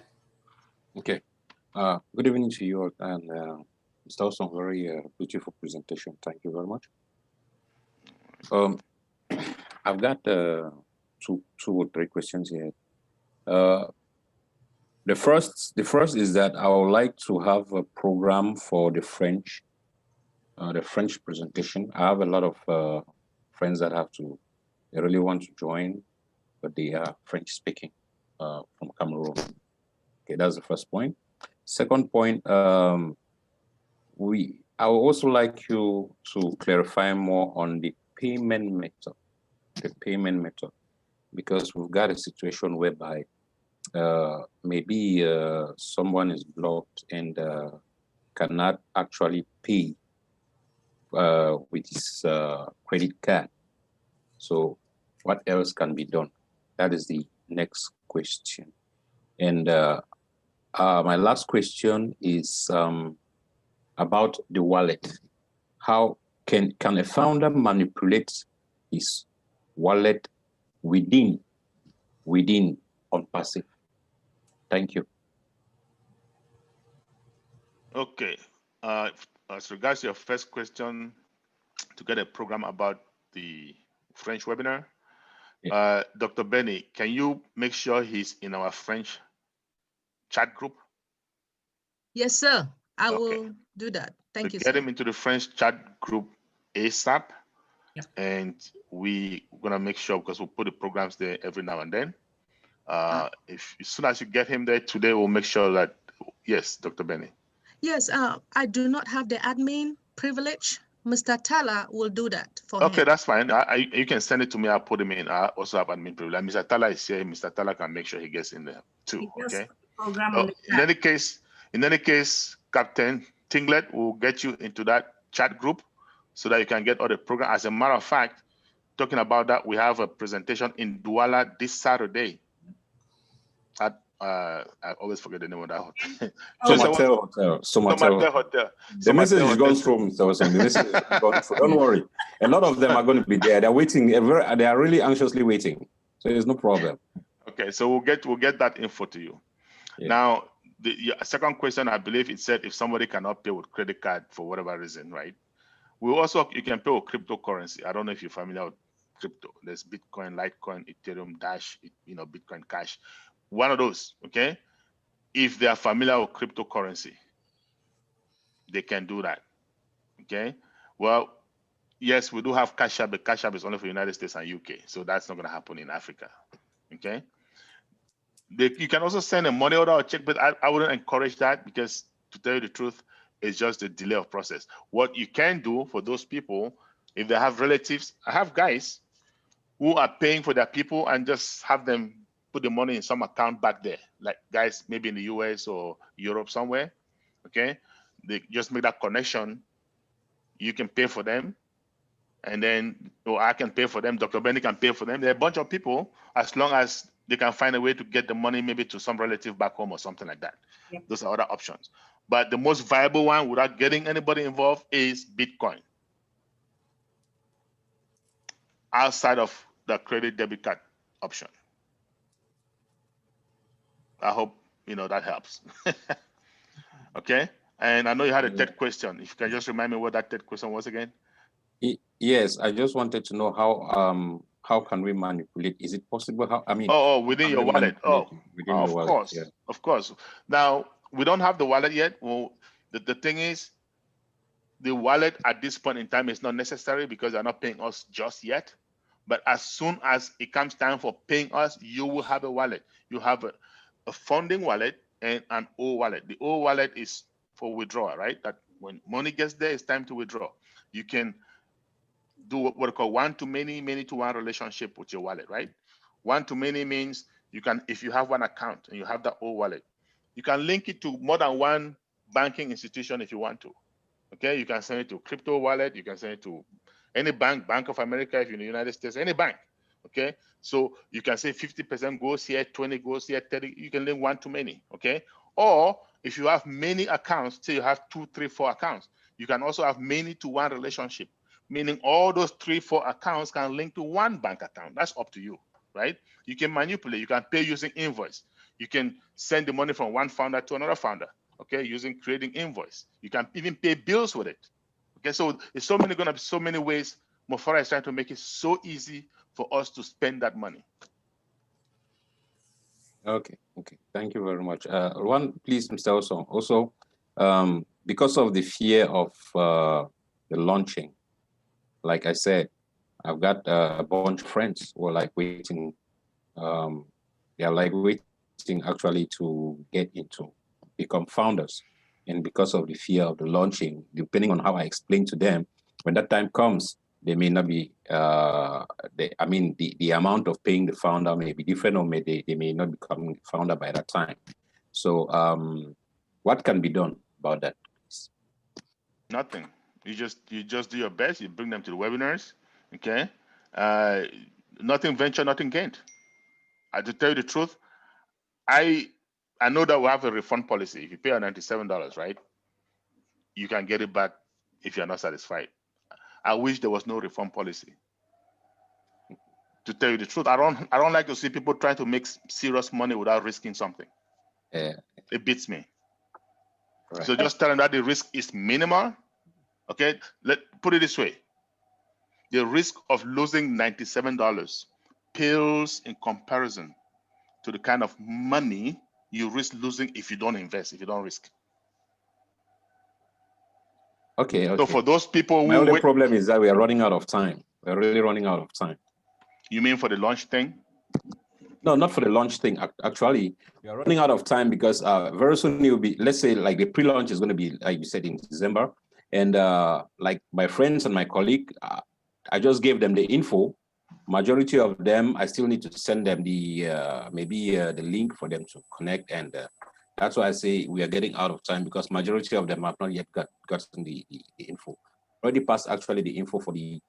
Okay. Good evening to you, and Mr. Osong, very beautiful presentation. Thank you very much. I've got two or three questions here. The first is that I would like to have a program for the French presentation. I have a lot of friends that they really want to join, but they are French speaking from Cameroon. Okay, that's the first point. Second point, I would also like you to clarify more on the payment method. Because we've got a situation whereby maybe someone is blocked and cannot actually pay with his credit card. So what else can be done? That is the next question. question. And my last question is about the wallet. How can a founder manipulate his wallet within ONPASSIVE? Thank you. Okay. As regards to your first question, to get a program about the French webinar, Dr. Benny, can you make sure he's in our French chat group? Yes, sir. I will do that. Thank you, Get sir. him into the French chat group ASAP. Yep. And we're gonna make sure, because we'll put the programs there every now and then. If as soon as you get him there today, we'll make sure that, yes, Dr. Benny. Yes, I do not have the admin privilege. Mr. Tala will do that for him. Okay, that's fine. You can send it to me. I'll put him in. I also have admin privilege. Mr. Tala is here. Mr. Tala can make sure he gets in there too. Okay. Program on the In any case, Captain Tinglet will get you into that chat group so that you can get all the program. As a matter of fact, talking about that, we have a presentation in Douala this Saturday. I always forget the name of that hotel. Somatel Hotel. The message is going through, Mr. Osong. The message is going through. Don't worry. A lot of them are going to be there. They're waiting. They are really anxiously waiting. So there's no problem. Okay, so we'll get that info to you. Yeah. Now, the second question, I believe it said if somebody cannot pay with credit card for whatever reason, right? You can pay with cryptocurrency. I don't know if you're familiar with crypto. There's Bitcoin, Litecoin, Ethereum, Dash, Bitcoin Cash. One of those, okay? If they are familiar with cryptocurrency, they can do that, okay? Well, yes, we do have Cash App, but Cash App is only for United States and UK, so that's not going to happen in Africa, okay? You can also send a money order or check, but I wouldn't encourage that, because to tell you the truth, it's just a delay of process. What you can do for those people, if they have relatives, I have guys who are paying for their people and just have them put the money in some account back there, like guys maybe in the US or Europe somewhere, okay? They just make that connection. You can pay for them, and then I can pay for them. Dr. Benny can pay for them. There are a bunch of people, as long as they can find a way to get the money maybe to some relative back home or something like that. Yep. Those are other options. But the most viable one without getting anybody involved is Bitcoin. Outside of the credit debit card option. I hope that helps. Okay. And I know you had a third question. If you can just remind me what that third question was again. Yes, I just wanted to know how can we manipulate? Is it possible? Within your wallet. Within your wallet. Course, yeah. Of course. Now we don't have the wallet yet. Well, the thing is, the wallet at this point in time is not necessary because they're not paying us just yet. But as soon as it comes time for paying us, you will have a wallet. You have a funding wallet and an O wallet. The O wallet is for withdrawal, right? That when money gets there, it's time to withdraw. You can do what we call one-to-many, many-to-one relationship with your wallet, right? One-to-many means you can, if you have one account and you have that O wallet, you can link it to more than one banking institution if you want to. Okay, you can send it to crypto wallet. You can send it to any bank, Bank of America, if you're in the United States, any bank. Okay, so you can say 50% goes here, 20 goes here, 30. You can link one-to-many. Okay, or if you have many accounts, say you have 2, 3, 4 accounts, you can also have many-to-one relationship, meaning all those 3, 4 accounts can link to one bank account. That's up to you, right? You can manipulate. You can pay using invoice. You can send the money from one founder to another founder. Okay, using creating invoice. You can even pay bills with it. Okay, so it's going to be so many ways. Mofara is trying to make it so easy for us to spend that money. Okay, thank you very much. One, please, Mr. Osong. Also, because of the fear of the launching, like I said, I've got a bunch of friends who are like waiting. They are like waiting actually to get into become founders, and because of the fear of the launching, depending on how I explain to them, when that time comes, they may not be the amount of paying the founder may be different, or they may not become founder by that time. So what can be done about that? Nothing. You just do your best. You bring them to the webinars. Okay, nothing venture, nothing gained. To tell you the truth, I know that we have a refund policy. If you pay $97, right, you can get it back if you're not satisfied. I wish there was no refund policy. To tell you the truth, I don't like to see people trying to make serious money without risking something. It beats me. Right. So just tell them that the risk is minimal. Okay, put it this way: the risk of losing $97 pales in comparison to the kind of money you risk losing if you don't invest, if you don't risk. Okay. So for those people who my only problem is that we are running out of time. We're really running out of time. You mean for the launch thing? No, not for the launch thing. Actually, we are running out of time because very soon you'll be, let's say, like the pre-launch is going to be, like you said, in December. And like my friends and my colleague, I just gave them the info. Majority of them, I still need to send them the maybe the link for them to connect. And that's why I say we are getting out of time, because majority of them have not yet gotten the info. Already passed actually the info for the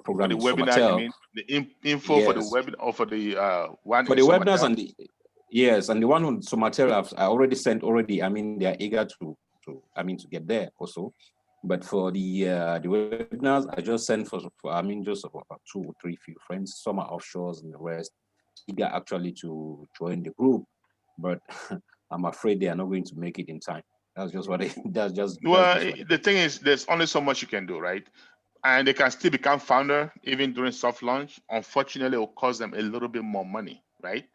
program. For the webinar, you mean the info? Yes. For the webinar or for the one for the webinars and the yes, and the one on Somatel I already sent already. I mean, they are eager to get there also. But for the webinars, I just sent for I mean just about 2 or 3 few friends. Some are offshores and the rest eager actually to join the group, but I'm afraid they are not going to make it in time. That's just what that's just. Well, the thing is, there's only so much you can do, right? And they can still become founder even during soft launch. Unfortunately, it will cost them a little bit more money, right?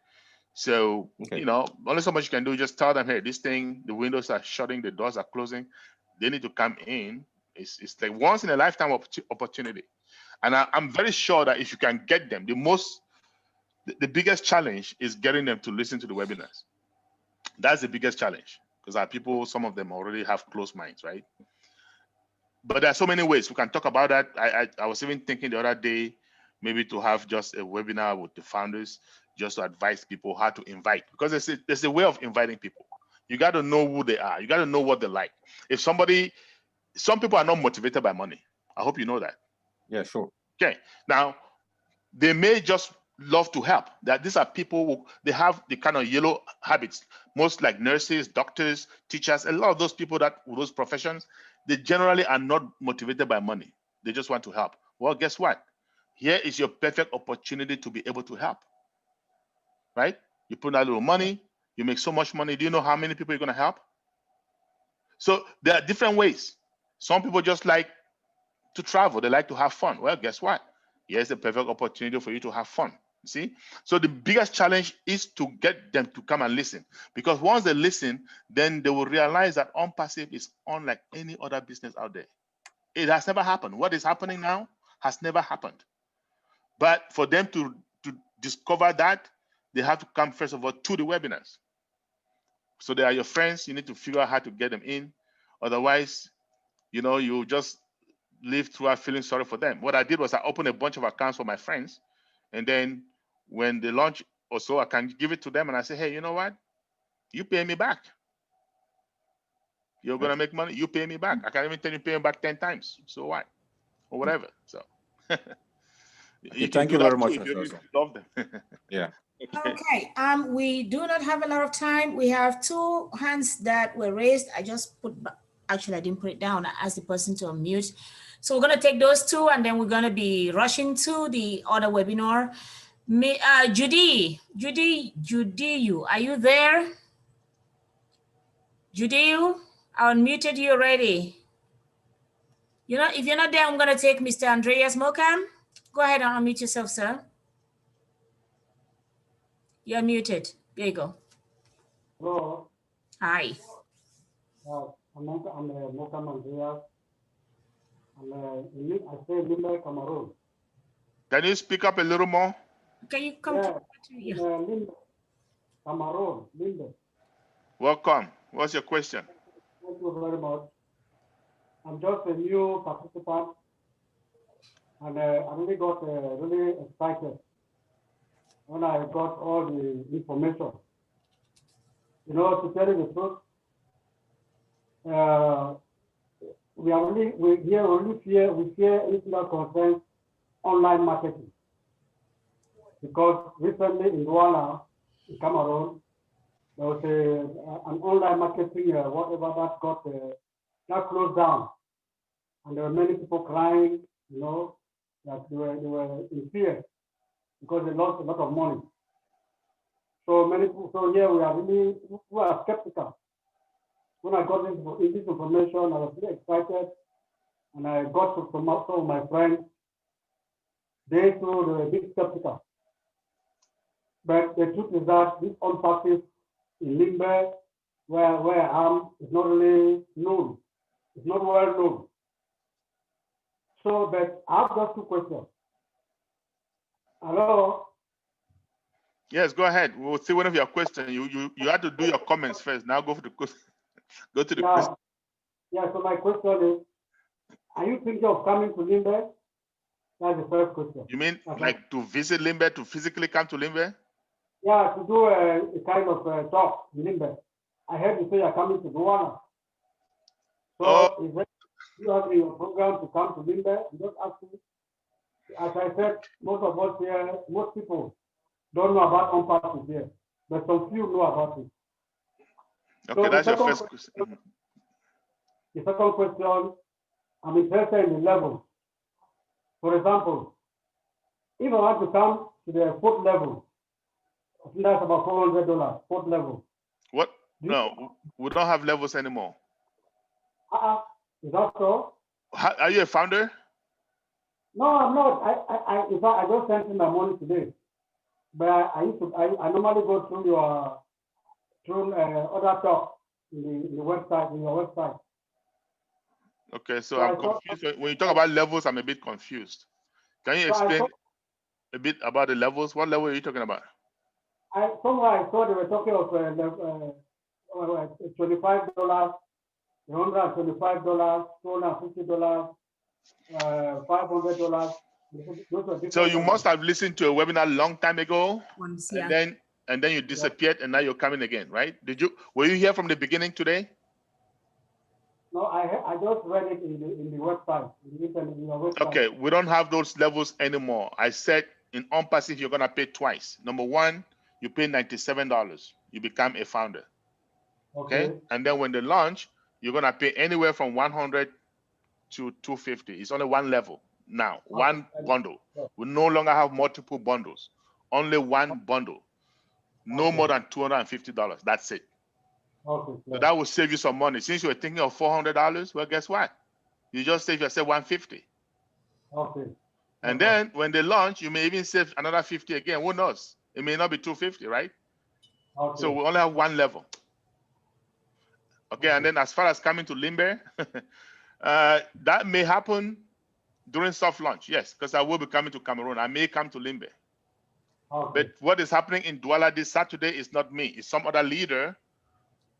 So, you know, only so much you can do. Just tell them, hey, this thing, the windows are shutting, the doors are closing. They need to come in. It's like once in a lifetime opportunity. And I'm very sure that if you can get them, the biggest challenge is getting them to listen to the webinars. That's the biggest challenge, because our people, some of them already have closed minds, right? But there are so many ways we can talk about that. I was even thinking the other day, maybe to have just a webinar with the founders, just to advise people how to invite, because there's a way of inviting people. You got to know who they are. You got to know what they like. If some people are not motivated by money. I hope you know that. Yeah, sure. Okay. Now, they may just love to help. That these are people who they have the kind of yellow habits. Most like nurses, doctors, teachers, a lot of those people that with those professions, they generally are not motivated by money. They just want to help. Well, guess what? Here is your perfect opportunity to be able to help. Right? You put out a little money, you make so much money. Do you know how many people you're going to help? So there are different ways. Some people just like to travel. They like to have fun. Well, guess what? Here's the perfect opportunity for you to have fun. See? So the biggest challenge is to get them to come and listen. Because once they listen, then they will realize that ONPASSIVE is unlike any other business out there. It has never happened. What is happening now has never happened. But for them to discover that, they have to come, first of all, to the webinars. So they are your friends. You need to figure out how to get them in. Otherwise, you know, you just live throughout feeling sorry for them. What I did was I opened a bunch of accounts for my friends. And then when they launch or so, I can give it to them and I say, hey, you know what? You pay me back. You're going to make money. You pay me back. I can even tell you pay me back 10 times. So what? Or whatever. So thank you very much. If you love them. Yeah. Okay. We do not have a lot of time. We have 2 hands that were raised. I just put, actually I didn't put it down. I asked the person to unmute. So we're going to take those 2 and then we're going to be rushing to the other webinar. Judy, are you there? Judy, I unmuted you already. You know, if you're not there, I'm going to take Mr. Andreas Mokam. Go ahead and unmute yourself, sir. You're muted. There you go. Hello. Hi. I'm Mokam Andreas. I stay in Limbe, Cameroon. Can you speak up a little more? Can you come to Limbe, Cameroon, Limbe. Welcome. What's your question? Thank you very much. I'm just a new participant, and I really got really excited when I got all the information. You know, to tell you the truth, we fear anything that concerns online marketing, because recently in Douala, in Cameroon, there was an online marketing, whatever that closed down. And there were many people crying, that they were in fear because they lost a lot of money. So many people, so here we are skeptical. When I got this information, I was really excited, and I got to some of my friends. They too were a bit skeptical. But the truth is that this ONPASSIVE in Limbe, where I am, is not really known. It's not well known. So, but I have just two questions. Hello? Yes, go ahead. We'll see one of your questions. You had to do your comments first. Now go for the question. Go to the question. Yeah, so my question is, are you thinking of coming to Limbe? That's the first question. You mean like to visit Limbe, to physically come to Limbe? Yeah, to do a kind of talk in Limbe. I heard you say you're coming to Douala. So is that you have in your program to come to Limbe? I'm just asking. As I said, most of us here, most people don't know about ONPASSIVE here, but some few know about it. Okay, So that's your first question. The second question, I'm interested in the levels. For example, if I want to come to the fourth level, I think that's about $400, fourth level. What? No, we don't have levels anymore. Is that so? Are you a founder? No, I'm not. In fact, I just sent in my money today. But I normally go through other talk in the website, in your website. Okay, so I'm confused. When you talk about levels, I'm a bit confused. Can you explain a bit about the levels? What level are you talking about? Somewhere I saw they were talking of $25, $125, $250, $500. So you must have listened to a webinar a long time ago, and then you disappeared, and now you're coming again, right? Were you here from the beginning today? No, I just read it in the website, in your website. Okay, we don't have those levels anymore. I said in ONPASSIVE you're gonna pay twice. Number one, you pay $97. You become a founder. Okay, and then when they launch, you're gonna pay anywhere from 100 to 250. It's only one level now, one bundle. We no longer have multiple bundles, only one bundle, no more than $250. That's it. So that will save you some money. Since you were thinking of $400, well, guess what? You just save yourself $150. Okay. And then when they launch, you may even save another 50 again. Who knows? It may not be 250, right? Okay. So we only have one level. Okay, and then as far as coming to Limbe, that may happen during soft launch, yes, because I will be coming to Cameroon. I may come to Limbe. Okay. But what is happening in Douala this Saturday is not me. It's some other leader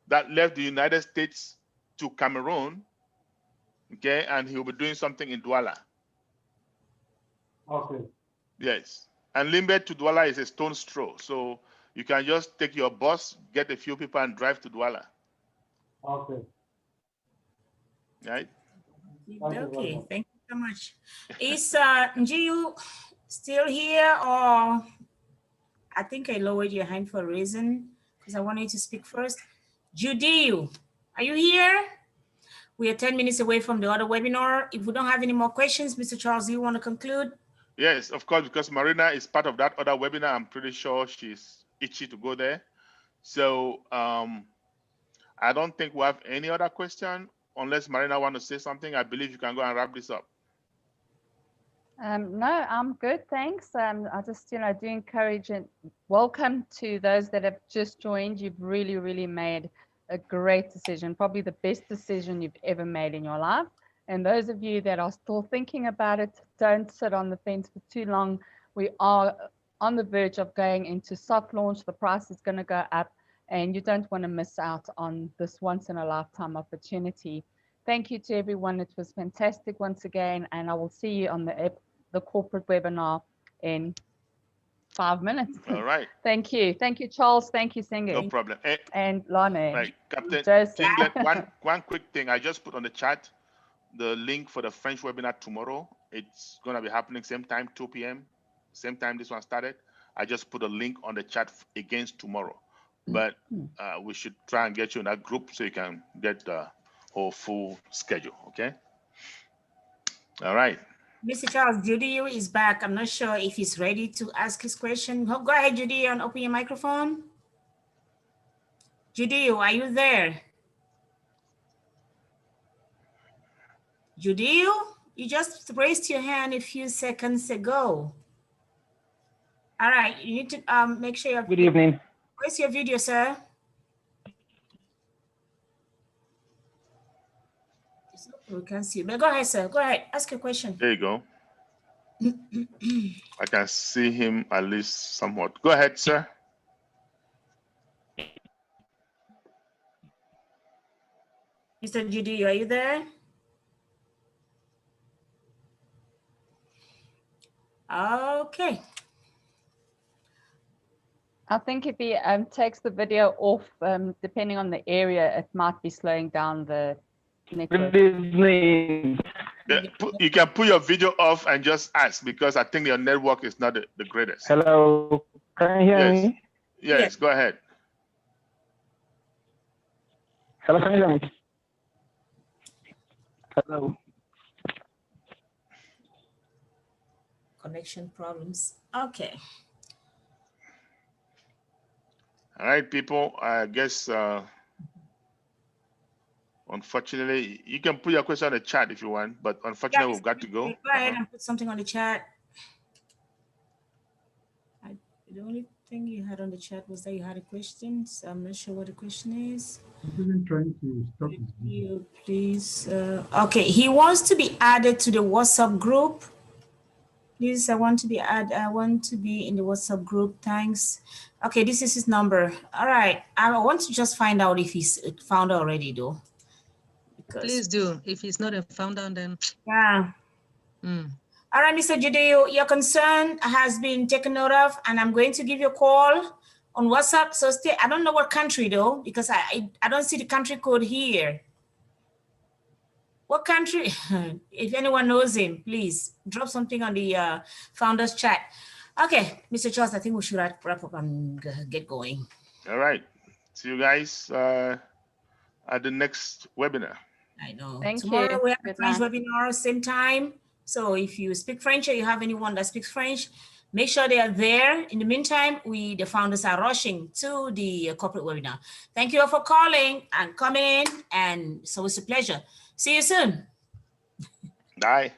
that left the United States to Cameroon, okay, and he'll be doing something in Douala. Okay. Yes, and Limbe to Douala is a stone's throw. So you can just take your bus, get a few people, and drive to Douala. Okay. Right? Okay, thank you so much. Is Njiu still here, or I think I lowered your hand for a reason because I wanted to speak first. Judiu, are you here? We are 10 minutes away from the other webinar. If we don't have any more questions, Mr. Charles, do you want to conclude? Yes, of course, because Marina is part of that other webinar. I'm pretty sure she's itchy to go there. So I don't think we have any other question. Unless Marina want to say something, I believe you can go and wrap this up. No, I'm good, thanks. I just, do encourage and welcome to those that have just joined. You've really, really made a great decision, probably the best decision you've ever made in your life. And those of you that are still thinking about it, don't sit on the fence for too long. We are on the verge of going into soft launch. The price is going to go up, and you don't want to miss out on this once in a lifetime opportunity. Thank you to everyone. It was fantastic once again, and I will see you on the corporate webinar in 5 minutes. All right. Thank you. Thank you, Charles. Thank you, Singe. No problem. And Lane. Right, Captain Joseph. Kinglet, one quick thing. I just put on the chat the link for the French webinar tomorrow. It's going to be happening same time, 2 p.m., same time this one started. I just put a link on the chat against tomorrow. but we should try and get you in that group so you can get the whole full schedule. Okay. All right. Mr. Charles, Judy is back. I'm not sure if he's ready to ask his question. Go ahead, Judy, and open your microphone. Judy, are you there? Judy, you just raised your hand a few seconds ago. All right, you need to make sure you're— Good evening. Where's your video, sir? We can't see you, but go ahead, sir. Go ahead, ask your question. There you go. I can see him at least somewhat. Go ahead, sir. Mr. Judy, are you there? Okay. I think if he takes the video off, depending on the area, it might be slowing down the network. Good evening. Yeah, you can put your video off and just ask, because I think your network is not the greatest. Hello, can you hear me? Yes, go ahead. Hello, can you hear me? Hello. Connection problems. Okay. All right, people. I guess unfortunately, you can put your question in the chat if you want, but unfortunately, we've got to go. Go ahead and put something on the chat. The only thing you had on the chat was that you had a question, so I'm not sure what the question is. He's even trying to stop his video. You please. Okay, he wants to be added to the WhatsApp group. Please, I want to be in the WhatsApp group. Thanks. Okay, this is his number. All right. I want to just find out if he's a founder already, though. Because, please do. If he's not a founder, then yeah. All right, Mr. Judeo, your concern has been taken note of, and I'm going to give you a call on WhatsApp. So stay. I don't know what country though, because I don't see the country code here. What country? If anyone knows him, please drop something on the founders chat. Okay, Mr. Charles, I think we should wrap up and get going. All right. See you guys at the next webinar. I know. Thank Tomorrow you. we have a Good French night. webinar, same time. So if you speak French or you have anyone that speaks French, make sure they are there. In the meantime, the founders are rushing to the corporate webinar. Thank you all for calling and coming in. And so it's a pleasure. See you soon. Bye.